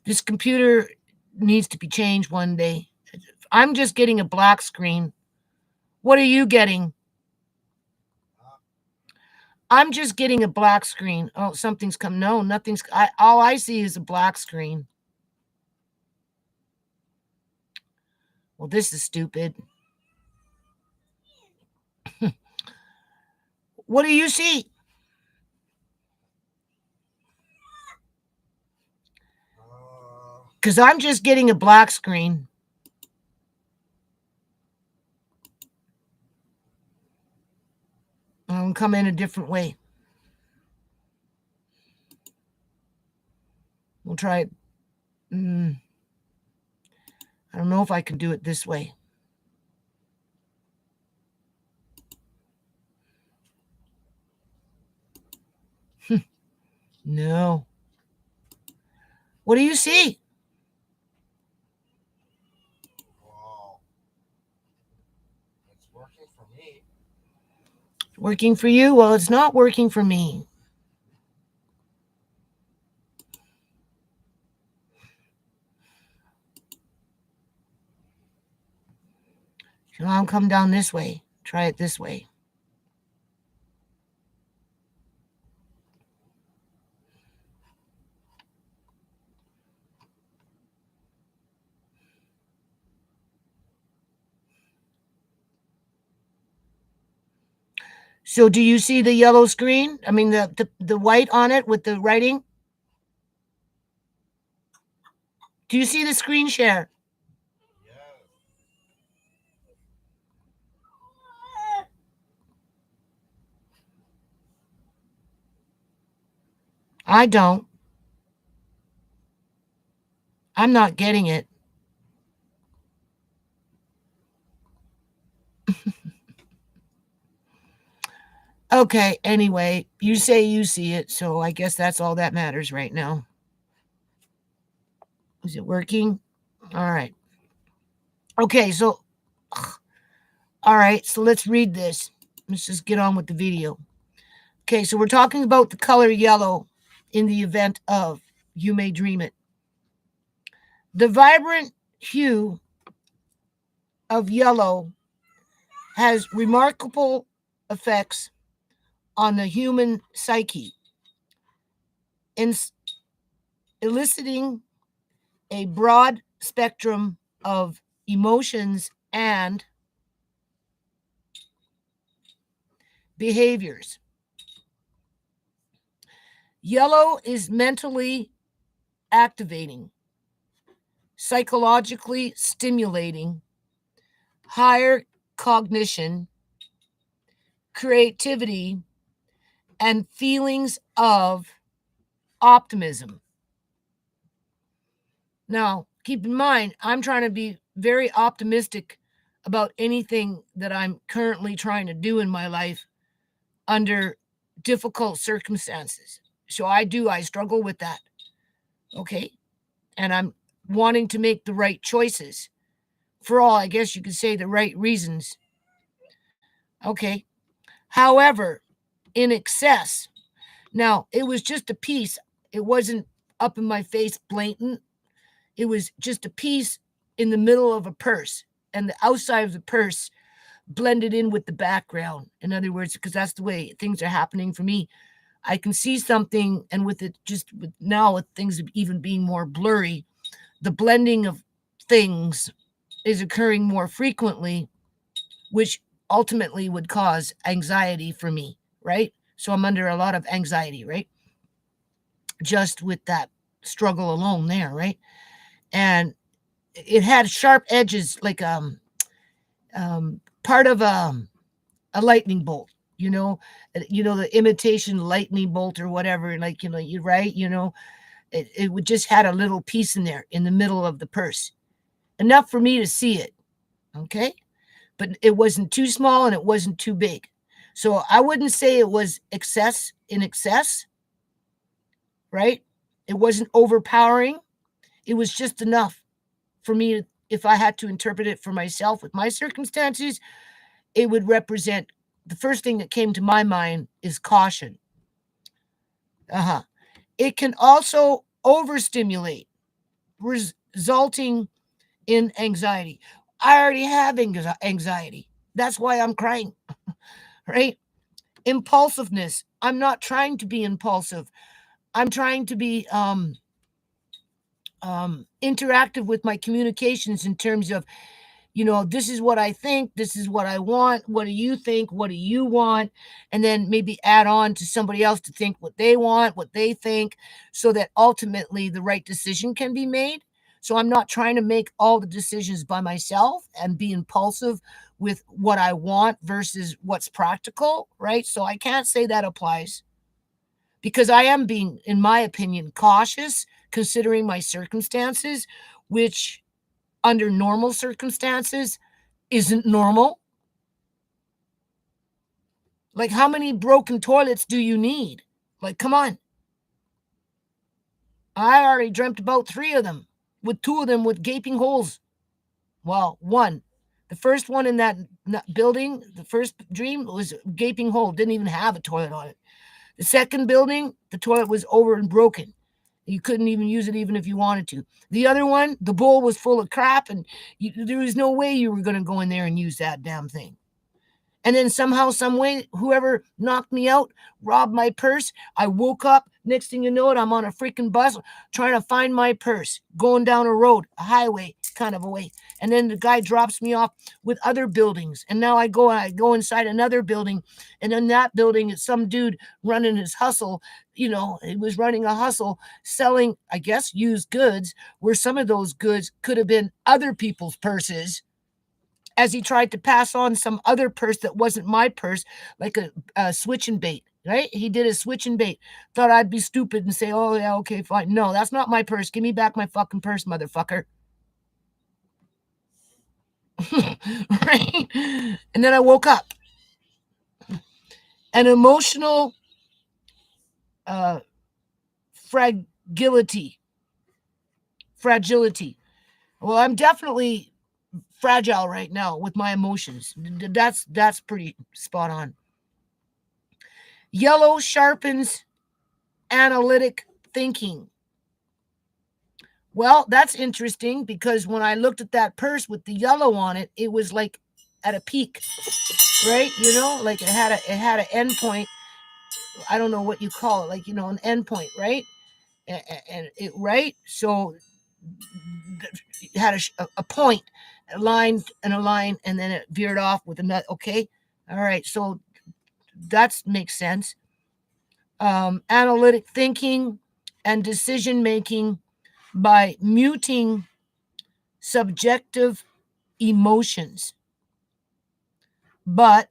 This computer needs to be changed one day. I'm just getting a black screen. What are you getting? I'm just getting a black screen. Oh, something's come. No, nothing's. All I see is a black screen. Well, this is stupid. What do you see? Because I'm just getting a black screen. I'll come in a different way. We'll try it. I don't know if I can do it this way. No. What do you see? Wow. It's working for me. Working for you? Well, it's not working for me. So I'll come down this way. Try it this way. So do you see the yellow screen? I mean, the white on it with the writing? Do you see the screen share? Yes. I don't. I'm not getting it. Okay, anyway, you say you see it, so I guess that's all that matters right now. Is it working? All right. Okay, so, all right, so let's read this. Let's just get on with the video. Okay, so we're talking about the color yellow in the event of You May Dream It. The vibrant hue of yellow has remarkable effects on the human psyche, eliciting a broad spectrum of emotions and behaviors. Yellow is mentally activating, psychologically stimulating, higher cognition, creativity, and feelings of optimism. Now, keep in mind, I'm trying to be very optimistic about anything that I'm currently trying to do in my life under difficult circumstances. So I struggle with that. Okay. And I'm wanting to make the right choices for all, I guess you could say, the right reasons. Okay. However, in excess, now it was just a piece. It wasn't up in my face blatant. It was just a piece in the middle of a purse, and the outside of the purse blended in with the background. In other words, because that's the way things are happening for me. I can see something, and with it, just with now with things even being more blurry, the blending of things is occurring more frequently, which ultimately would cause anxiety for me, right? So I'm under a lot of anxiety, right? Just with that struggle alone there, right? And it had sharp edges, like part of a lightning bolt, the imitation lightning bolt or whatever, like, you're right, it would just had a little piece in there in the middle of the purse, enough for me to see it. Okay. But it wasn't too small and it wasn't too big. So I wouldn't say it was excess, right? It wasn't overpowering. It was just enough for me. If I had to interpret it for myself with my circumstances, it would represent, the first thing that came to my mind is caution. Uh-huh. It can also overstimulate, resulting in anxiety. I already have anxiety. That's why I'm crying, right? Impulsiveness. I'm not trying to be impulsive. I'm trying to be interactive with my communications in terms of, this is what I think, this is what I want, what do you think, what do you want? And then maybe add on to somebody else to think what they want, what they think, so that ultimately the right decision can be made. So I'm not trying to make all the decisions by myself and be impulsive with what I want versus what's practical, right? So I can't say that applies, because I am being, in my opinion, cautious considering my circumstances, which under normal circumstances isn't normal. Like, how many broken toilets do you need? Like, come on. I already dreamt about 3 of them, with 2 of them with gaping holes. Well, one. The first one in that building, the first dream was a gaping hole, didn't even have a toilet on it. The second building, the toilet was over and broken. You couldn't even use it even if you wanted to. The other one, the bowl was full of crap, and there was no way you were going to go in there and use that damn thing. And then somehow, some way, whoever knocked me out robbed my purse. I woke up. Next thing you know it, I'm on a freaking bus trying to find my purse, going down a road, a highway kind of a way. And then the guy drops me off with other buildings. And now I go inside another building. And in that building, it's some dude running his hustle. He was running a hustle selling, I guess, used goods, where some of those goods could have been other people's purses, as he tried to pass on some other purse that wasn't my purse, like a switch and bait, right? He did a switch and bait. Thought I'd be stupid and say, oh, yeah, okay, fine. No, that's not my purse. Give me back my fucking purse, motherfucker. Right? And then I woke up. An emotional fragility. Well, I'm definitely fragile right now with my emotions. That's pretty spot on. Yellow sharpens analytic thinking. Well, that's interesting, because when I looked at that purse with the yellow on it, it was like at a peak, right? Like it had an end point. I don't know what you call it, like, an end point, right? And it, right? So it had a point, a line, and then it veered off with another. Okay. All right. So that makes sense. Analytic thinking and decision making by muting subjective emotions. But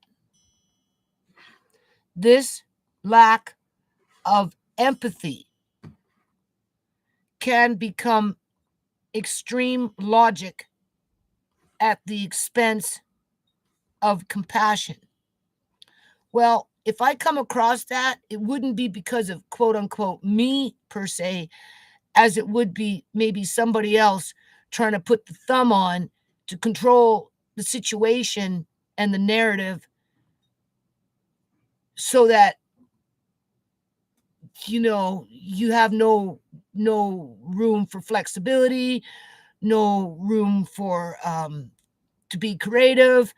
this lack of empathy can become extreme logic at the expense of compassion. Well, if I come across that, it wouldn't be because of quote unquote me per se, as it would be maybe somebody else trying to put the thumb on to control the situation and the narrative, so that you have no room for flexibility, no room for to be creative,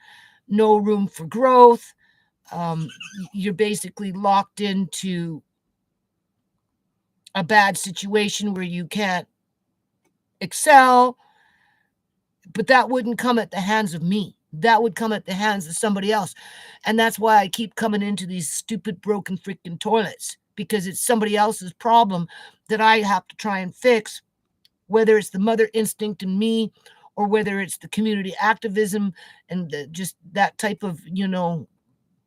no room for growth. You're basically locked into a bad situation where you can't excel, but that wouldn't come at the hands of me. That would come at the hands of somebody else. And that's why I keep coming into these stupid broken freaking toilets, because it's somebody else's problem that I have to try and fix, whether it's the mother instinct in me or whether it's the community activism and just that type of,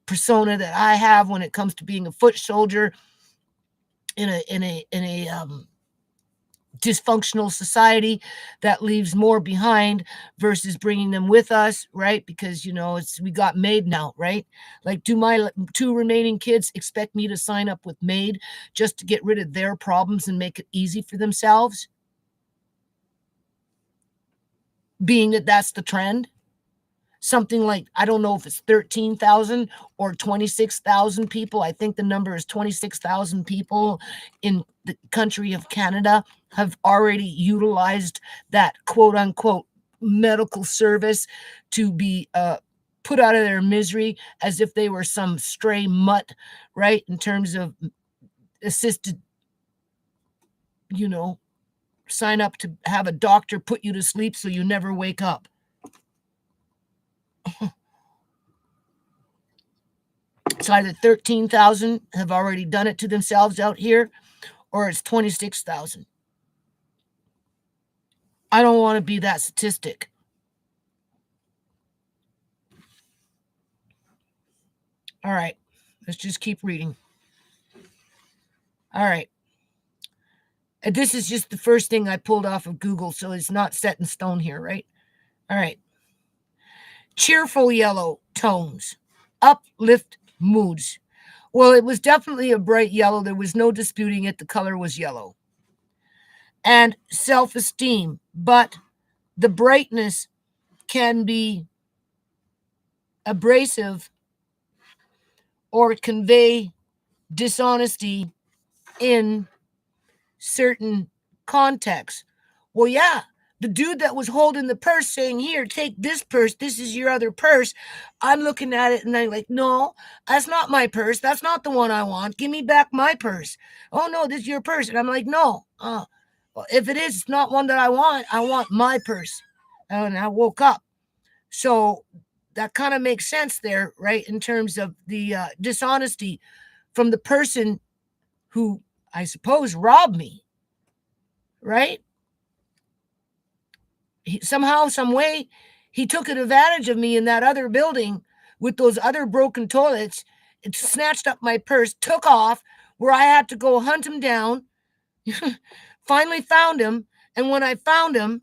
persona that I have when it comes to being a foot soldier in a dysfunctional society that leaves more behind versus bringing them with us, right? Because we got MAID now, right? Like, do my 2 remaining kids expect me to sign up with MAID just to get rid of their problems and make it easy for themselves, being that that's the trend? Something like, I don't know if it's 13,000 or 26,000 people. I think the number is 26,000 people in the country of Canada have already utilized that quote unquote medical service to be put out of their misery, as if they were some stray mutt, right? In terms of assisted, sign up to have a doctor put you to sleep so you never wake up. It's either 13,000 have already done it to themselves out here, or it's 26,000. I don't want to be that statistic. All right, let's just keep reading. All right. And this is just the first thing I pulled off of Google, so it's not set in stone here, right? All right. Cheerful yellow tones, uplift moods. Well, it was definitely a bright yellow. There was no disputing it. The color was yellow. And self-esteem, but the brightness can be abrasive or convey dishonesty in certain contexts. Well, yeah, the dude that was holding the purse saying, "Here, take this purse. This is your other purse." I'm looking at it and I'm like, "No, that's not my purse. That's not the one I want. Give me back my purse." "Oh, no, this is your purse." And I'm like, "No, well, if it is, it's not one that I want. I want my purse." And I woke up. So that kind of makes sense there, right? In terms of the dishonesty from the person who, I suppose, robbed me, right? Somehow, some way, he took advantage of me in that other building with those other broken toilets. It snatched up my purse, took off, where I had to go hunt him down. Finally found him. And when I found him,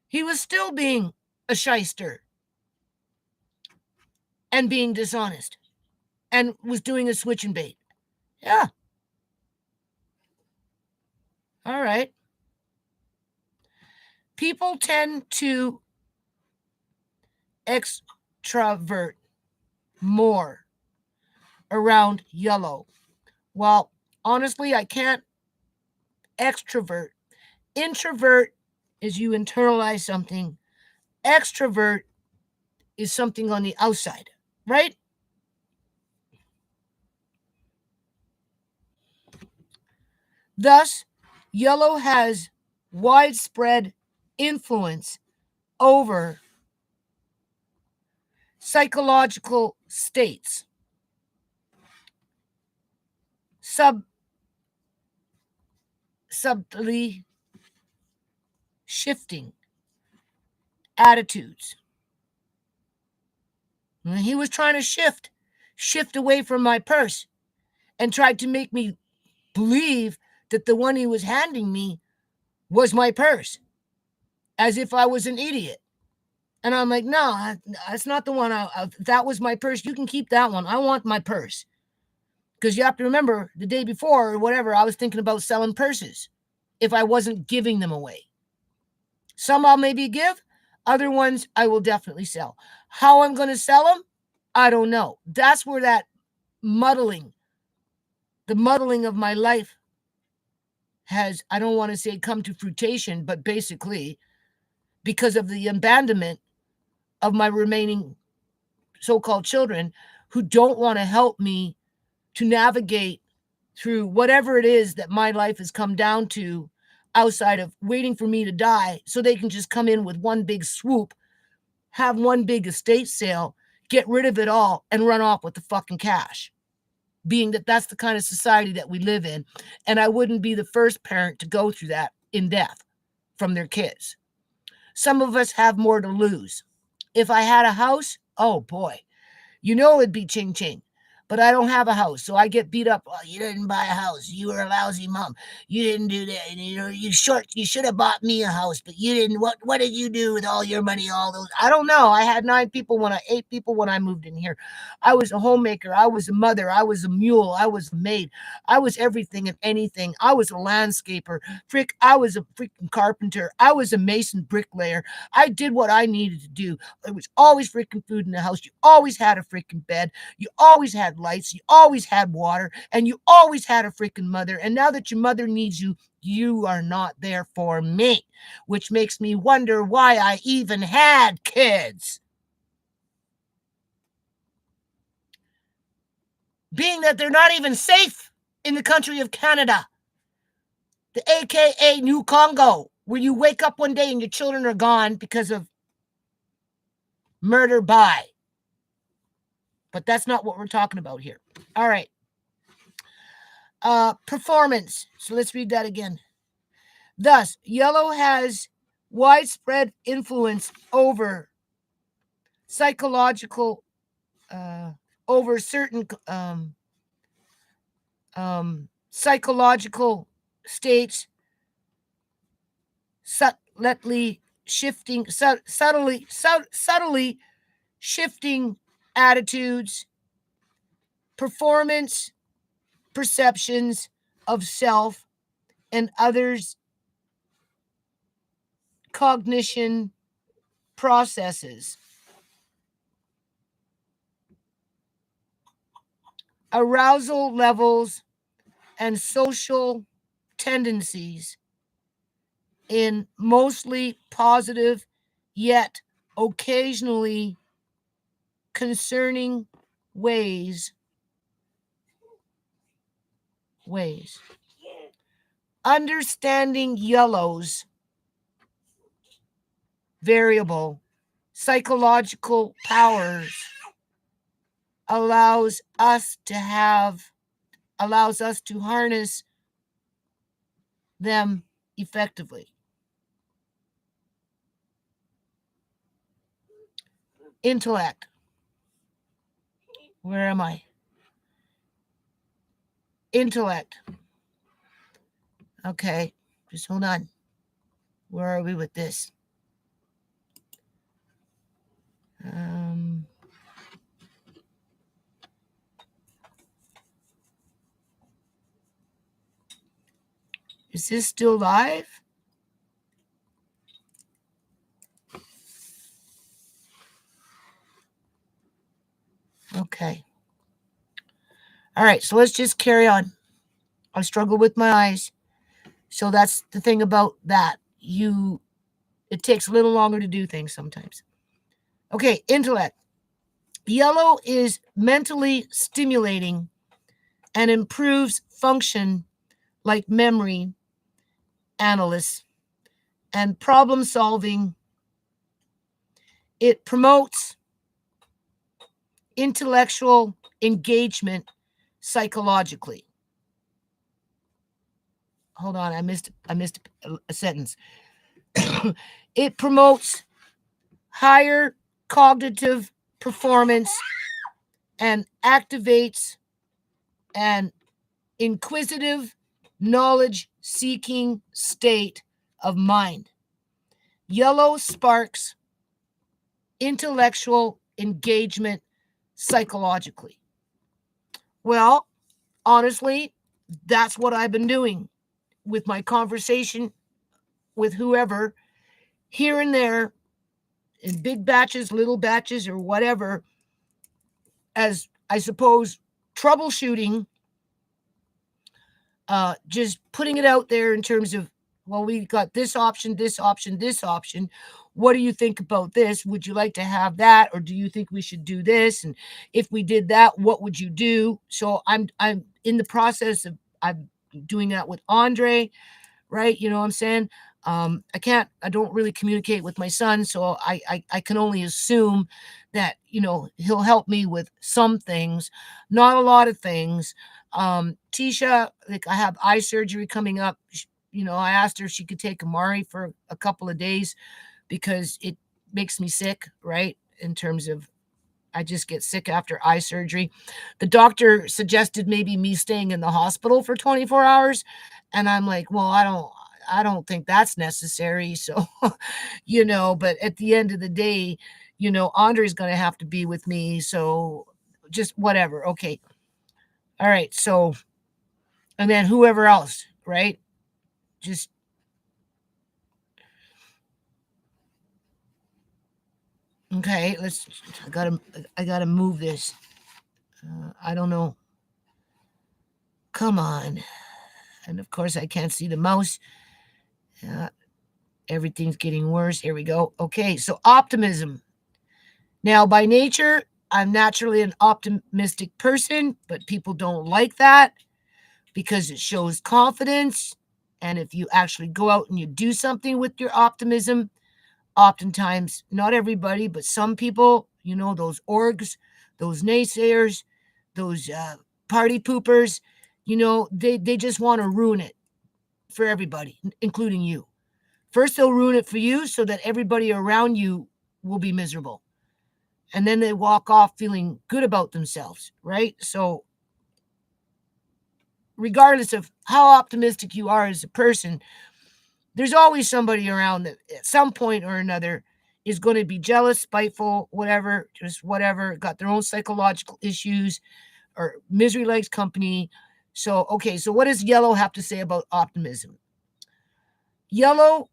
he was still being a shyster and being dishonest and was doing a switch and bait. Yeah. All right. People tend to extrovert more around yellow. Well, honestly, I can't extrovert. Introvert is you internalize something. Extrovert is something on the outside, right? Thus, yellow has widespread influence over psychological states, subtly shifting attitudes. And he was trying to shift away from my purse and tried to make me believe that the one he was handing me was my purse, as if I was an idiot. And I'm like, "No, that's not the one. That was my purse. You can keep that one. I want my purse." Because you have to remember, the day before or whatever, I was thinking about selling purses if I wasn't giving them away. Some I'll maybe give, other ones I will definitely sell. How I'm going to sell them, I don't know. That's where that muddling the muddling of my life has, I don't want to say come to fruition, but basically because of the abandonment of my remaining so-called children who don't want to help me to navigate through whatever it is that my life has come down to outside of waiting for me to die so they can just come in with one big swoop, have one big estate sale, get rid of it all, and run off with the fucking cash. Being that that's the kind of society that we live in. And I wouldn't be the first parent to go through that in death from their kids. Some of us have more to lose. If I had a house, oh boy, it'd be ching ching. But I don't have a house, so I get beat up. Oh, you didn't buy a house. You were a lousy mom. You didn't do that. And, you should have bought me a house, but you didn't. What did you do with all your money? All those. I don't know. I had 8 people when I moved in here. I was a homemaker. I was a mother. I was a mule. I was a maid. I was everything and anything. I was a landscaper. I was a freaking carpenter. I was a mason bricklayer. I did what I needed to do. There was always freaking food in the house. You always had a freaking bed. You always had lights, you always had water, and you always had a freaking mother. And now that your mother needs you, you are not there for me, which makes me wonder why I even had kids. Being that they're not even safe in the country of Canada, the AKA New Congo, where you wake up one day and your children are gone because of murder by. But that's not what we're talking about here. All right. Performance. So let's read that again. Thus, yellow has widespread influence over psychological, over certain psychological states, subtly shifting attitudes, performance, perceptions of self and others, cognition processes, arousal levels, and social tendencies in mostly positive yet occasionally concerning ways. Understanding yellow's variable psychological powers allows us to harness them effectively. Intellect. Where am I? Intellect. Okay, just hold on. Where are we with this? Is this still live? Okay. All right, so let's just carry on. I struggle with my eyes. So that's the thing about that. It takes a little longer to do things sometimes. Okay, intellect. Yellow is mentally stimulating and improves function like memory, analysis, and problem solving. It promotes intellectual engagement psychologically. Hold on, I missed a sentence. It promotes higher cognitive performance and activates an inquisitive, knowledge-seeking state of mind. Yellow sparks intellectual engagement psychologically. Well, honestly, that's what I've been doing with my conversation with whoever, here and there, in big batches, little batches, or whatever, as I suppose troubleshooting just putting it out there in terms of, well, we got this option, this option, this option. What do you think about this? Would you like to have that, or do you think we should do this? And if we did that, what would you do? So I'm in the process of I'm doing that with Andre, right? You know what I'm saying? I don't really communicate with my son, so I can only assume that, he'll help me with some things, not a lot of things. Tisha, like, I have eye surgery coming up. I asked her if she could take Amari for a couple of days because it makes me sick, right? In terms of, I just get sick after eye surgery. The doctor suggested maybe me staying in the hospital for 24 hours. And I'm like, well, I don't think that's necessary. So, but at the end of the day, Andre's going to have to be with me. So just whatever. Okay. All right. So, and then whoever else, right? Just, okay. I gotta move this. I don't know. Come on. And of course, I can't see the mouse. Uh, Everything's getting worse. Here we go. Okay, so optimism. Now, by nature, I'm naturally an optimistic person, but people don't like that because it shows confidence. And if you actually go out and you do something with your optimism, oftentimes, not everybody, but some people, those orgs, those naysayers, those party poopers, they just want to ruin it for everybody, including you. First, they'll ruin it for you so that everybody around you will be miserable. And then they walk off feeling good about themselves, right? So, regardless of how optimistic you are as a person, there's always somebody around that at some point or another is going to be jealous, spiteful, whatever, just whatever, got their own psychological issues, or misery likes company. So, okay, so what does yellow have to say about optimism? Yellow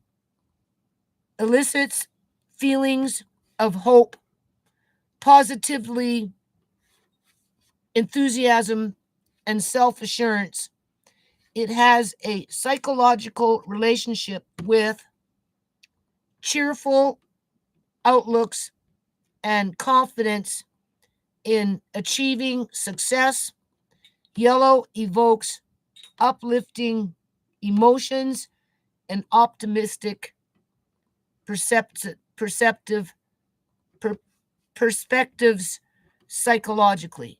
elicits feelings of hope, positively, enthusiasm, and self assurance. It has a psychological relationship with cheerful outlooks and confidence in achieving success. Yellow evokes uplifting emotions and optimistic perceptive per, perspectives psychologically.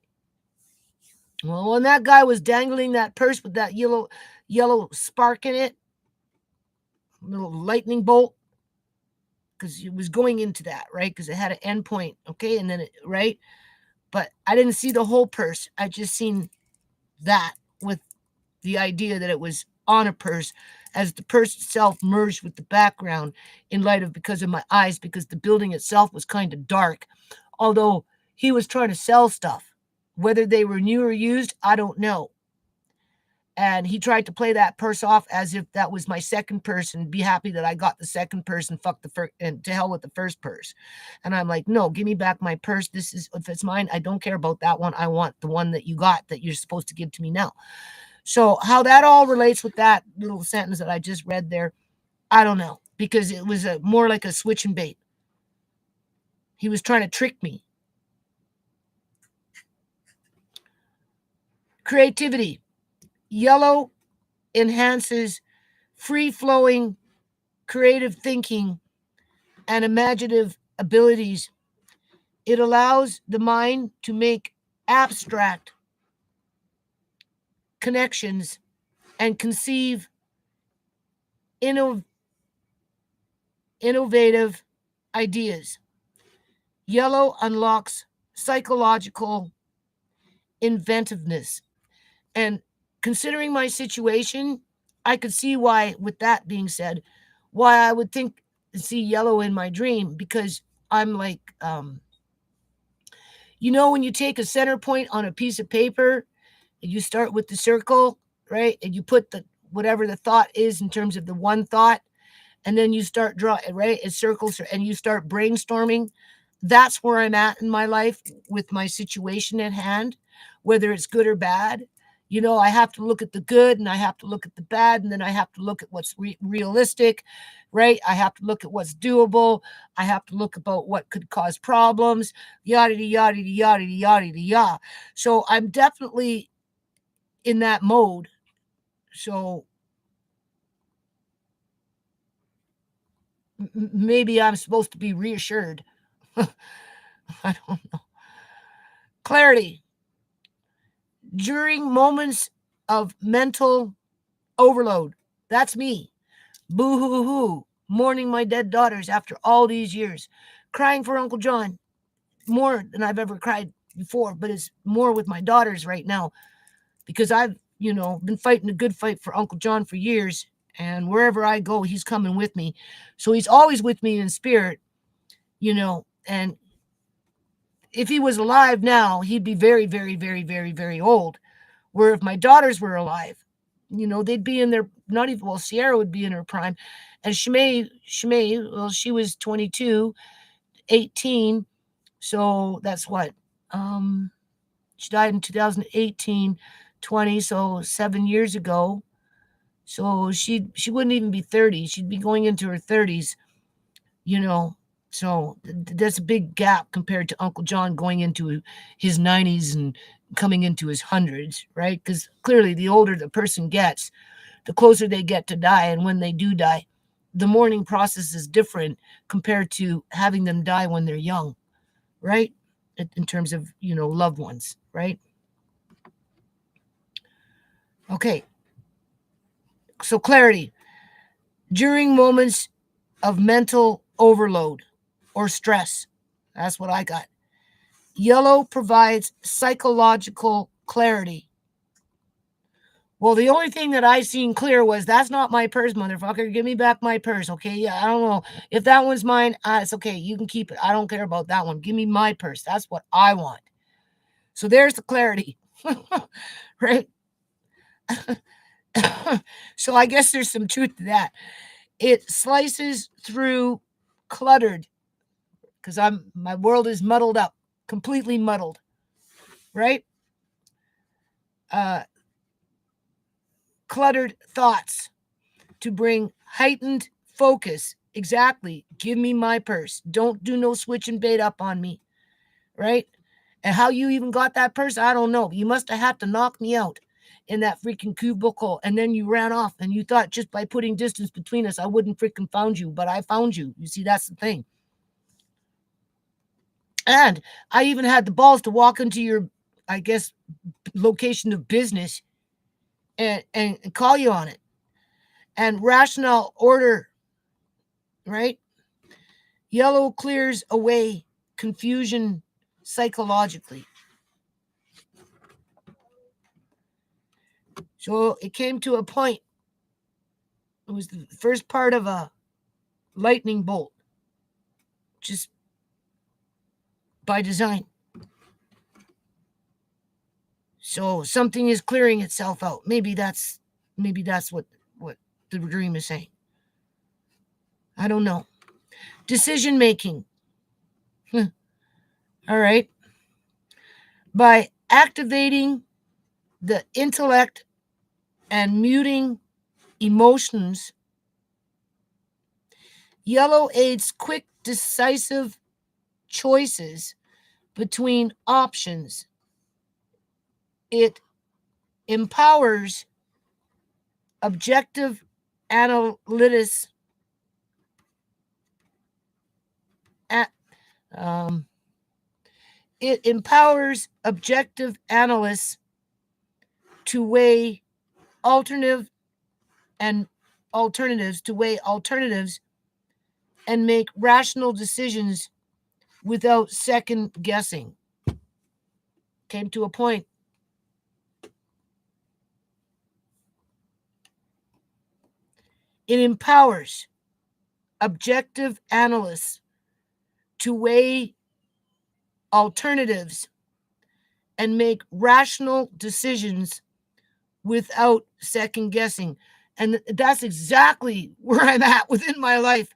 Well, when that guy was dangling that purse with that yellow spark in it, little lightning bolt, because it was going into that, right? Because it had an end point, okay, and then right. But I didn't see the whole purse. I just seen that with the idea that it was on a purse, as the purse itself merged with the background in light of, because of my eyes, because the building itself was kind of dark. Although he was trying to sell stuff, whether they were new or used, I don't know. And he tried to play that purse off as if that was my second purse and be happy that I got the second purse and fuck the first, and to hell with the first purse. And I'm like, no, give me back my purse. This is, if it's mine, I don't care about that one. I want the one that you got that you're supposed to give to me now. So how that all relates with that little sentence that I just read there, I don't know, because it was more like a switch and bait. He was trying to trick me. Creativity. Yellow enhances free-flowing creative thinking and imaginative abilities. It allows the mind to make abstract connections and conceive innovative ideas. Yellow unlocks psychological inventiveness. And considering my situation, I could see why, with that being said, why I would see yellow in my dream, because I'm like, when you take a center point on a piece of paper, and you start with the circle, right? And you put the whatever the thought is in terms of the one thought, and then you start drawing, right? It circles, and you start brainstorming. That's where I'm at in my life with my situation at hand, whether it's good or bad. I have to look at the good and I have to look at the bad, and then I have to look at what's realistic, right? I have to look at what's doable. I have to look about what could cause problems, yada, yada, yada, yada, yada. So I'm definitely in that mode. So maybe I'm supposed to be reassured. I don't know. Clarity. During moments of mental overload. That's me. Boo hoo hoo. Mourning my dead daughters after all these years. Crying for Uncle John. More than I've ever cried before, but it's more with my daughters right now because I've, been fighting a good fight for Uncle John for years. And wherever I go, he's coming with me. So he's always with me in spirit, and if he was alive now, he'd be very, very, very, very, very old. Where if my daughters were alive, they'd be in their, not even, well, Sierra would be in her prime. And Shimei, well, she was 22, 18. So that's what? She died in 2018, 20, so 7 years ago. So she wouldn't even be 30. She'd be going into her 30s, you know. So that's a big gap compared to Uncle John going into his 90s and coming into his hundreds, right? Because clearly the older the person gets, the closer they get to die. And when they do die, the mourning process is different compared to having them die when they're young, right? In terms of, loved ones, right? Okay. So clarity. During moments of mental overload or stress, that's what I got. Yellow provides psychological clarity. Well, the only thing that I seen clear was that's not my purse, motherfucker. Give me back my purse, okay? Yeah, I don't know. If that one's mine, it's okay. You can keep it. I don't care about that one. Give me my purse. That's what I want. So there's the clarity, right? So I guess there's some truth to that. It slices through cluttered because my world is muddled up, completely muddled, right? Cluttered thoughts to bring heightened focus. Exactly. Give me my purse. Don't do no switch and bait up on me, right? And how you even got that purse, I don't know. You must have had to knock me out in that freaking cubicle, and then you ran off, and you thought just by putting distance between us, I wouldn't freaking found you, but I found you. You see, that's the thing. And I even had the balls to walk into your, I guess, location of business and call you on it. And rational order, right? Yellow clears away confusion psychologically. So it came to a point. It was the first part of a lightning bolt, just by design. So something is clearing itself out. Maybe that's what the dream is saying. I don't know. Decision making. All right. By activating the intellect and muting emotions, yellow aids quick, decisive choices between options. It empowers objective analytics. Um, it empowers objective analysts to weigh alternative and alternatives and make rational decisions without second guessing. Came to a point. It empowers objective analysts to weigh alternatives and make rational decisions without second guessing. And that's exactly where I'm at within my life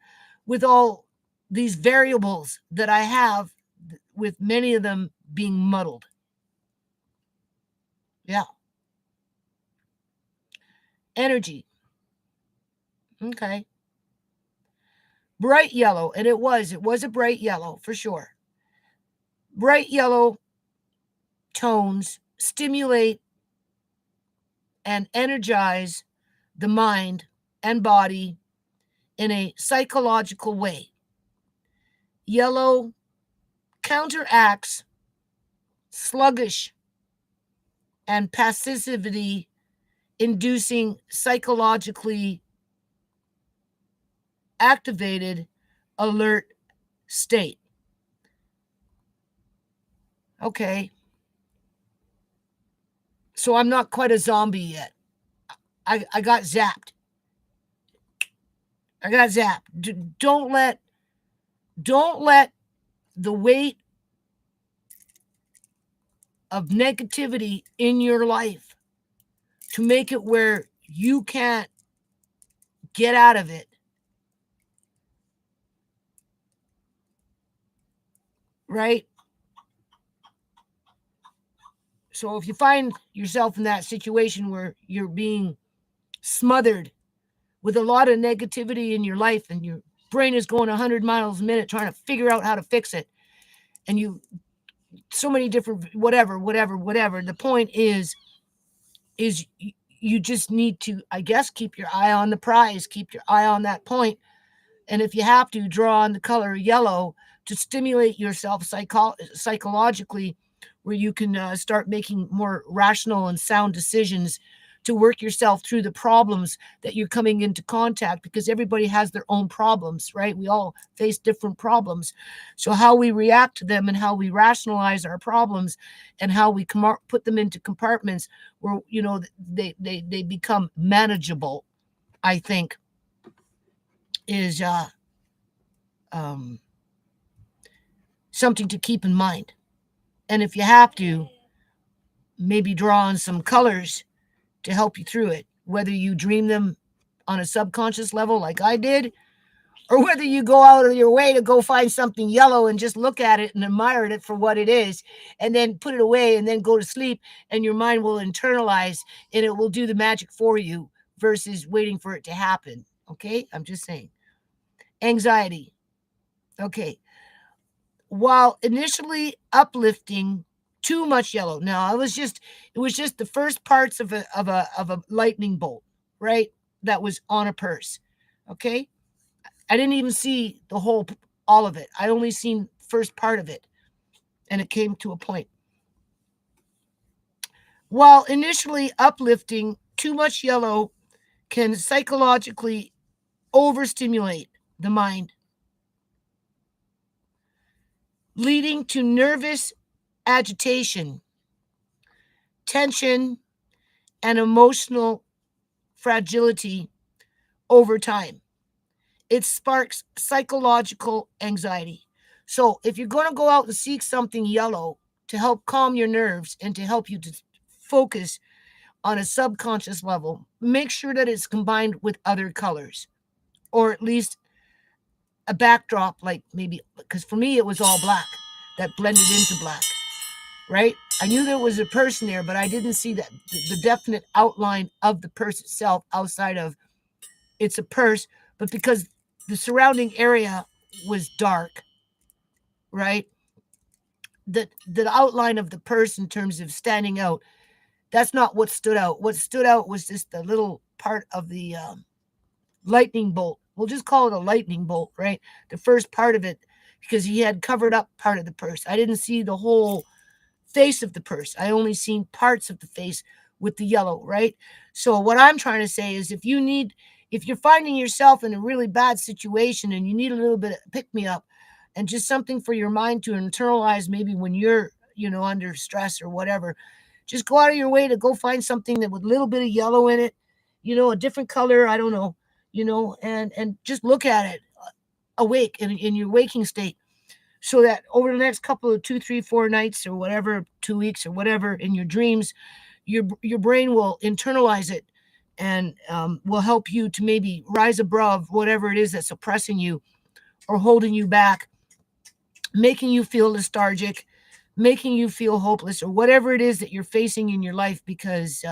with all these variables that I have, with many of them being muddled. Yeah. energy. Okay. Bright yellow, and it was a bright yellow for sure. Bright yellow tones stimulate and energize the mind and body in a psychological way. Yellow counteracts sluggish and passivity inducing psychologically activated alert state. Okay. So I'm not quite a zombie yet. I got zapped. I got zapped. Don't let the weight of negativity in your life to make it where you can't get out of it. Right? So if you find yourself in that situation where you're being smothered with a lot of negativity in your life and your brain is going 100 miles a minute trying to figure out how to fix it, and you so many different whatever, the point is you just need to, I guess, keep your eye on the prize, keep your eye on that point. And if you have to, draw on the color yellow to stimulate yourself psychologically, where you can start making more rational and sound decisions to work yourself through the problems that you're coming into contact, because everybody has their own problems, right? We all face different problems. So how we react to them and how we rationalize our problems and how we put them into compartments where, they become manageable, I think, is something to keep in mind. And if you have to, maybe draw on some colors to help you through it, whether you dream them on a subconscious level like I did, or whether you go out of your way to go find something yellow and just look at it and admire it for what it is, and then put it away and then go to sleep, and your mind will internalize and it will do the magic for you versus waiting for it to happen. Okay? I'm just saying. Anxiety. Okay. While initially uplifting, too much yellow. Now, it was just the first parts of a lightning bolt, right? That was on a purse. Okay? I didn't even see all of it. I only seen first part of it, and it came to a point. While initially uplifting, too much yellow can psychologically overstimulate the mind, leading to nervous agitation, tension, and emotional fragility over time. It sparks psychological anxiety. So if you're going to go out and seek something yellow to help calm your nerves and to help you to focus on a subconscious level, make sure that it's combined with other colors, or at least a backdrop, like maybe, because for me it was all black that blended into black, right? I knew there was a person there, but I didn't see that the definite outline of the purse itself outside of it's a purse, but because the surrounding area was dark, right? The outline of the purse in terms of standing out, that's not what stood out. What stood out was just the little part of the lightning bolt. We'll just call it a lightning bolt, right? The first part of it, because he had covered up part of the purse. I didn't see the whole face of the purse. I only seen parts of the face with the yellow, right? So what I'm trying to say is if you're finding yourself in a really bad situation and you need a little bit of pick me up and just something for your mind to internalize, maybe when you're, under stress or whatever, just go out of your way to go find something that with a little bit of yellow in it, a different color, I don't know, and just look at it awake in your waking state, so that over the next couple of 2, 3, 4 nights or whatever, 2 weeks or whatever, in your dreams, your brain will internalize it and will help you to maybe rise above whatever it is that's oppressing you or holding you back, making you feel lethargic, making you feel hopeless, or whatever it is that you're facing in your life, because,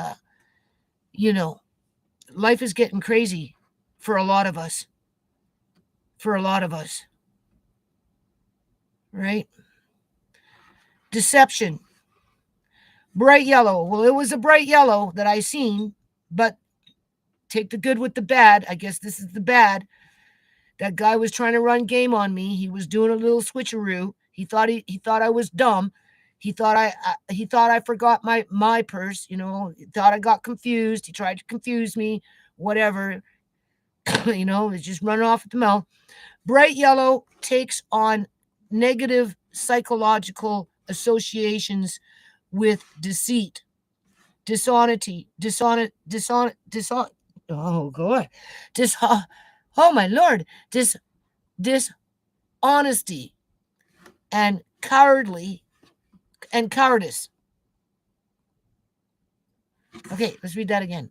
life is getting crazy for a lot of us. For a lot of us. Right? Deception. Bright yellow. Well, it was a bright yellow that I seen, but take the good with the bad. I guess this is the bad. That guy was trying to run game on me. He was doing a little switcheroo. He thought I was dumb. He thought I forgot my purse. You know, he thought I got confused. He tried to confuse me. Whatever. You know, it's just running off at the mouth. Bright yellow takes on negative psychological associations with deceit, dishonesty, oh god, oh my lord, dishonesty, and cowardice. Okay, let's read that again.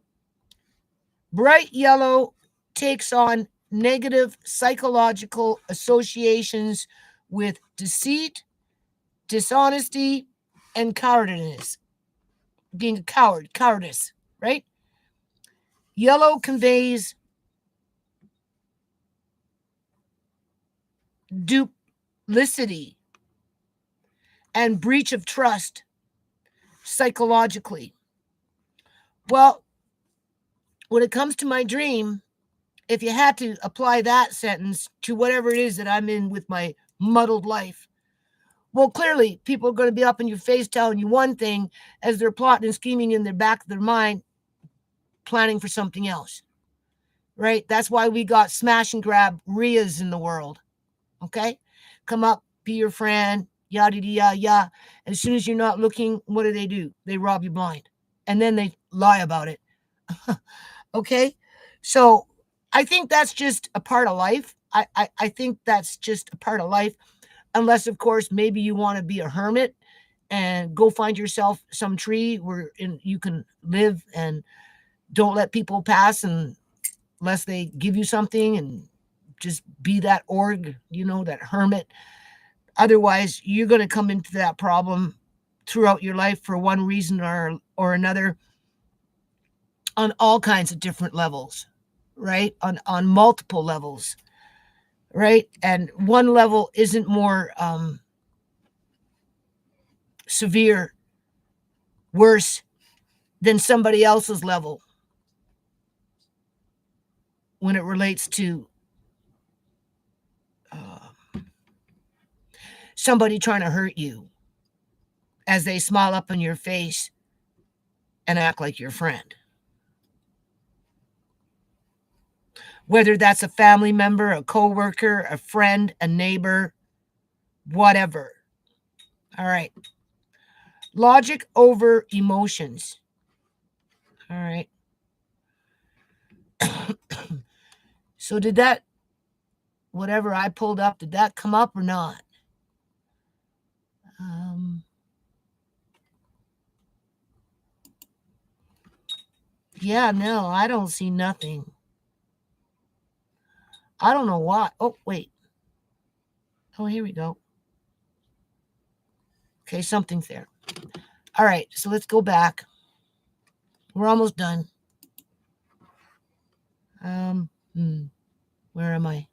Bright yellow takes on negative psychological associations with deceit, dishonesty, and cowardice. Being a coward, cowardice, right? Yellow conveys duplicity and breach of trust psychologically. Well, when it comes to my dream, if you had to apply that sentence to whatever it is that I'm in with my muddled life, well, clearly people are going to be up in your face telling you one thing as they're plotting and scheming in their back of their mind, planning for something else, right? That's why we got smash and grab RIAs in the world, okay? Come up, be your friend, yada, yada, yada. As soon as you're not looking, what do? They rob you blind. And then they lie about it, okay? So I think that's just a part of life. I think that's just a part of life. Unless, of course, maybe you want to be a hermit and go find yourself some tree where you can live and don't let people pass unless they give you something, and just be that org, you know, that hermit. Otherwise, you're going to come into that problem throughout your life for one reason or another on all kinds of different levels, right? On multiple levels, right? And one level isn't more severe, worse than somebody else's level when it relates to somebody trying to hurt you as they smile up in your face and act like your friend. Whether that's a family member, a coworker, a friend, a neighbor, whatever. All right. Logic over emotions. All right. So did that, whatever I pulled up, did that come up or not? Yeah, no, I don't see nothing. I don't know why. Oh, wait. Oh, here we go. Okay, something's there. All right, so let's go back. We're almost done. Where am I?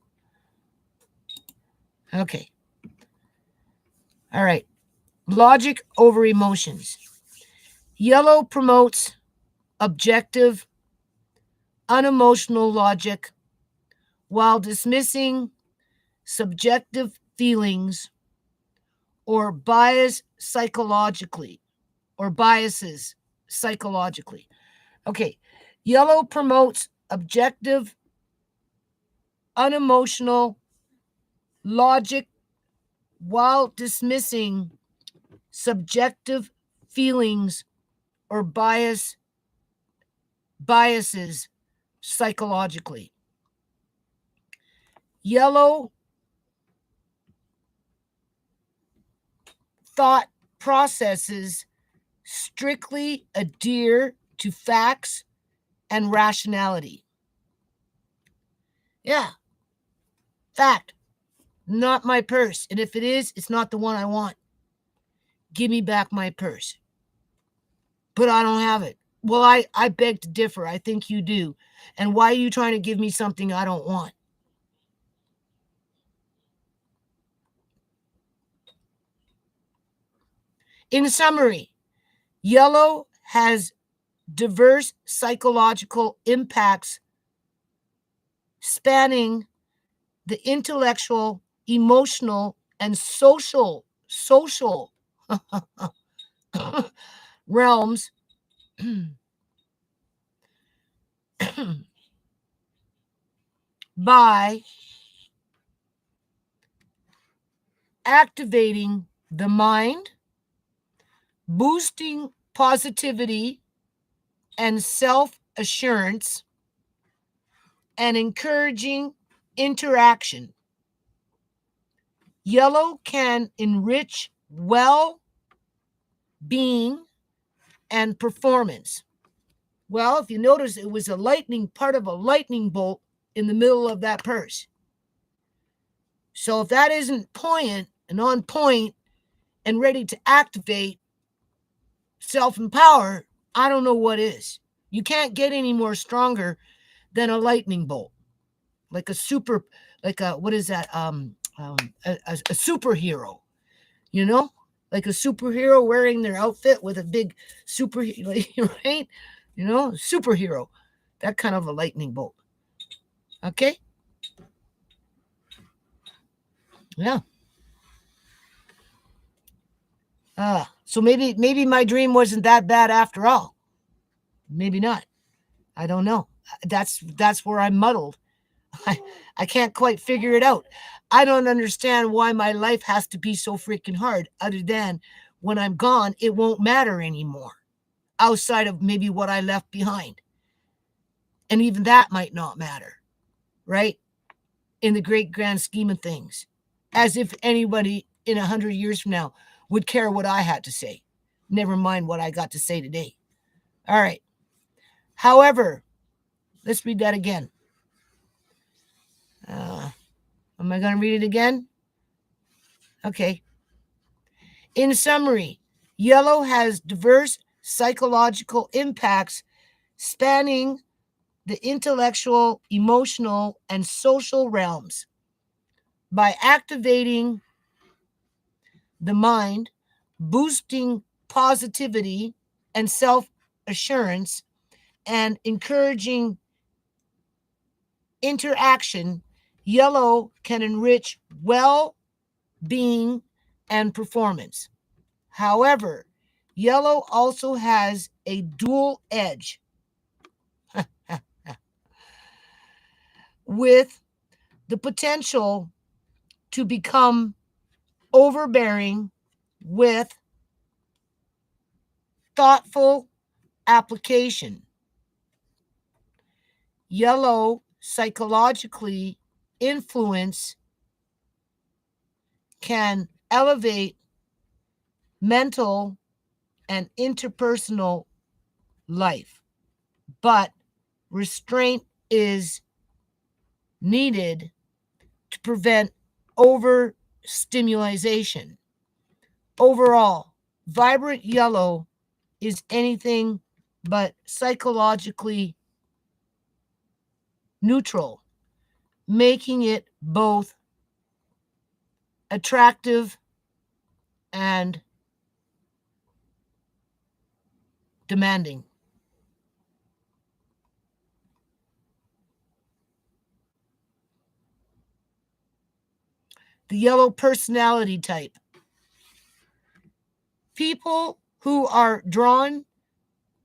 Okay. All right. Logic over emotions. Yellow promotes objective, unemotional logic while dismissing subjective feelings or biases psychologically. Okay. Yellow promotes objective, unemotional logic while dismissing subjective feelings or biases psychologically. Yellow thought processes strictly adhere to facts and rationality. Yeah. Fact. Not my purse. And if it is, it's not the one I want. Give me back my purse. But I don't have it. Well, I beg to differ. I think you do. And why are you trying to give me something I don't want? In summary, yellow has diverse psychological impacts spanning the intellectual, emotional, and social realms by activating the mind, boosting positivity and self-assurance, and encouraging interaction. Yellow can enrich well-being and performance. Well, if you notice, it was part of a lightning bolt in the middle of that purse. So if that isn't poignant and on point and ready to activate self-empower, I don't know what is. You can't get any more stronger than a lightning bolt, like what is that? A superhero, you know, like a superhero wearing their outfit with a big super, right? You know, superhero, that kind of a lightning bolt. Okay, yeah. So maybe my dream wasn't that bad after all. Maybe not. I don't know. That's where I'm muddled. I can't quite figure it out. I don't understand why my life has to be so freaking hard, other than when I'm gone, it won't matter anymore, outside of maybe what I left behind. And even that might not matter, right? In the great grand scheme of things. As if anybody in 100 years from now would care what I had to say. Never mind what I got to say today. All right. However, let's read that again. Am I going to read it again? Okay. In summary, yellow has diverse psychological impacts spanning the intellectual, emotional, and social realms by activating the mind, boosting positivity and self assurance, and encouraging interaction. Yellow can enrich well being and performance. However, yellow also has a dual edge with the potential to become overbearing with thoughtful application. Yellow psychologically influence can elevate mental and interpersonal life, but restraint is needed to prevent overstimulation. Overall, vibrant yellow is anything but psychologically neutral, making it both attractive and demanding. The yellow personality type. People who are drawn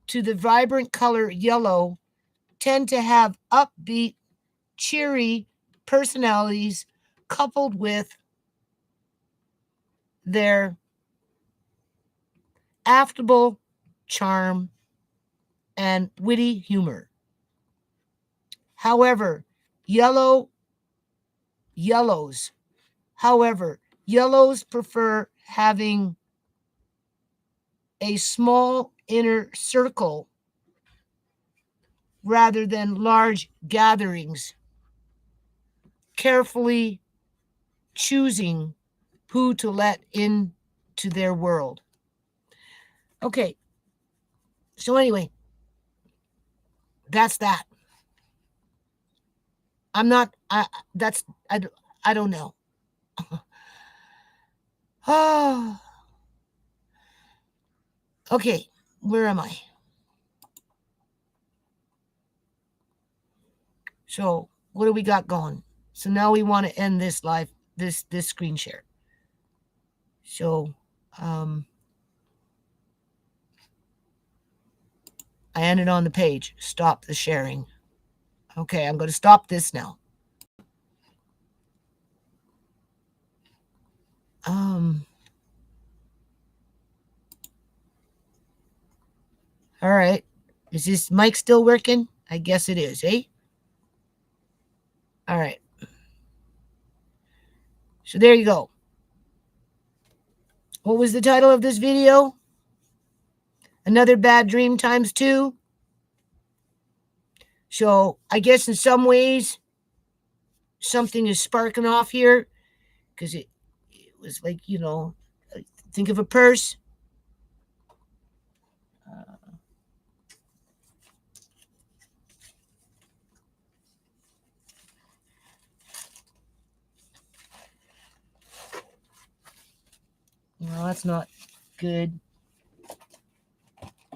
to the vibrant color yellow tend to have upbeat, cheery personalities coupled with their affable charm and witty humor. However, yellow yellows, yellows prefer having a small inner circle rather than large gatherings, carefully choosing who to let into their world. Okay, so anyway, That's that. I'm not, I don't know. Oh, okay. Where am I? So what do we got going? So now we want to end this live, this screen share. So I ended on the page. Stop the sharing. Okay, I'm going to stop this now. All right. Is this mic still working? I guess it is, eh? All right. So there you go. What was the title of this video? Another bad dream times 2. So I guess in some ways, something is sparking off here because it was like, think of a purse. No, that's not good.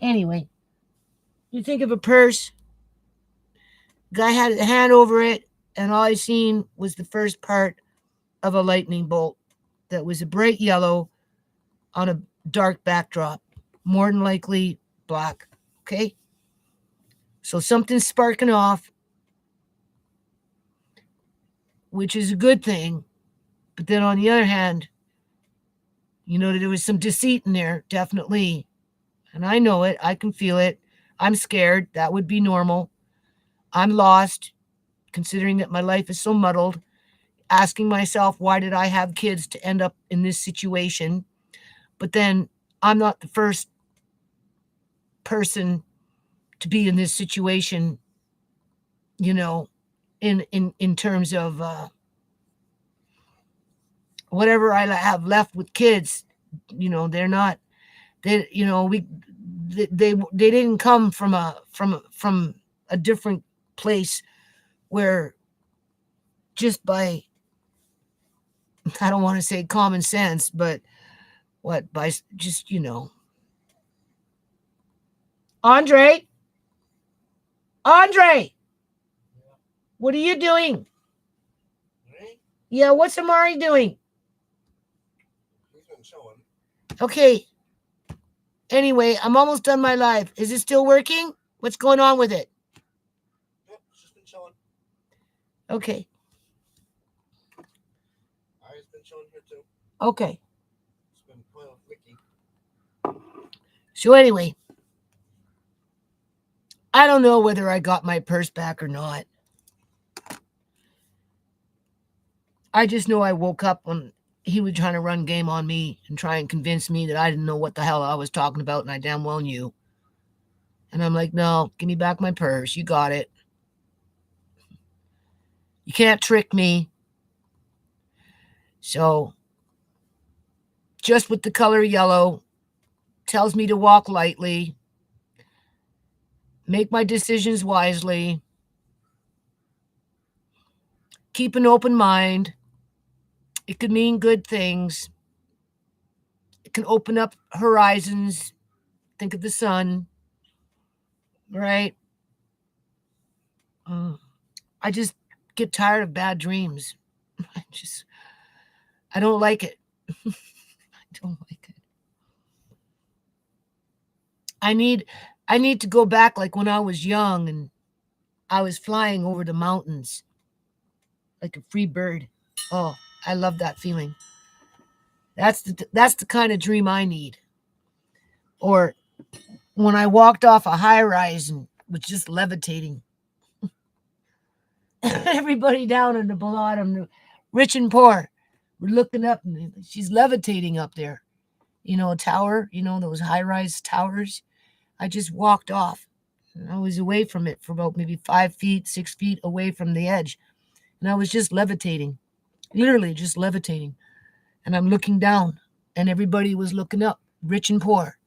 Anyway, you think of a purse. Guy had a hand over it, and all I seen was the first part of a lightning bolt that was a bright yellow on a dark backdrop, more than likely black. Okay? So something's sparking off, which is a good thing. But then on the other hand, there was some deceit in there, definitely. And I know it. I can feel it. I'm scared. That would be normal. I'm lost, considering that my life is so muddled, asking myself, why did I have kids to end up in this situation? But then I'm not the first person to be in this situation, in terms of whatever I have left with kids. They're not, they didn't come from a different place where just by, I don't want to say common sense, but by just, Andre, what are you doing? Me? Yeah, what's Amari doing? He's been chilling. Okay. Anyway, I'm almost done my live. Is it still working? What's going on with it? Yep, it's just been chilling. Okay. I've been chilling here too. Okay. It's been playing with Mickey. So anyway, I don't know whether I got my purse back or not. I just know I woke up when he was trying to run game on me and try and convince me that I didn't know what the hell I was talking about, and I damn well knew. And I'm like, no, give me back my purse. You got it. You can't trick me. So, just with the color yellow, tells me to walk lightly, make my decisions wisely, keep an open mind. It could mean good things. It can open up horizons. Think of the sun, right? I just get tired of bad dreams. I don't like it. I don't like it. I need to go back like when I was young and I was flying over the mountains like a free bird. Oh, I love that feeling. That's the kind of dream I need. Or when I walked off a high rise and was just levitating. Everybody down in the bottom, rich and poor, were looking up and she's levitating up there. A tower, those high rise towers. I just walked off. I was away from it for about maybe 5 feet, 6 feet away from the edge. And I was just levitating, literally just levitating. And I'm looking down and everybody was looking up, rich and poor.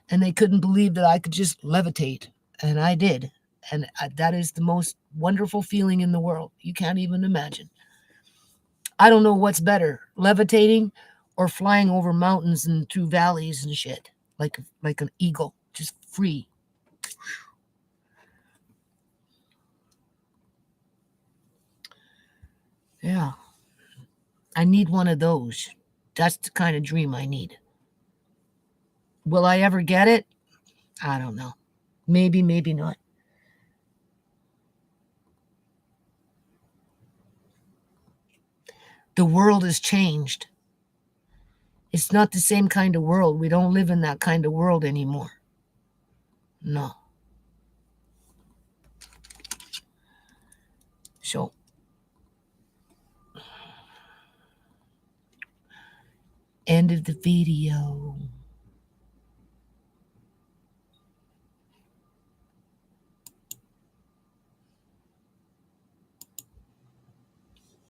And they couldn't believe that I could just levitate. And I did. And that is the most wonderful feeling in the world. You can't even imagine. I don't know what's better, levitating or flying over mountains and through valleys and shit, like an eagle, just free. Yeah. I need one of those. That's the kind of dream I need. Will I ever get it? I don't know. Maybe, maybe not. The world has changed. It's not the same kind of world. We don't live in that kind of world anymore. No. So, end of the video.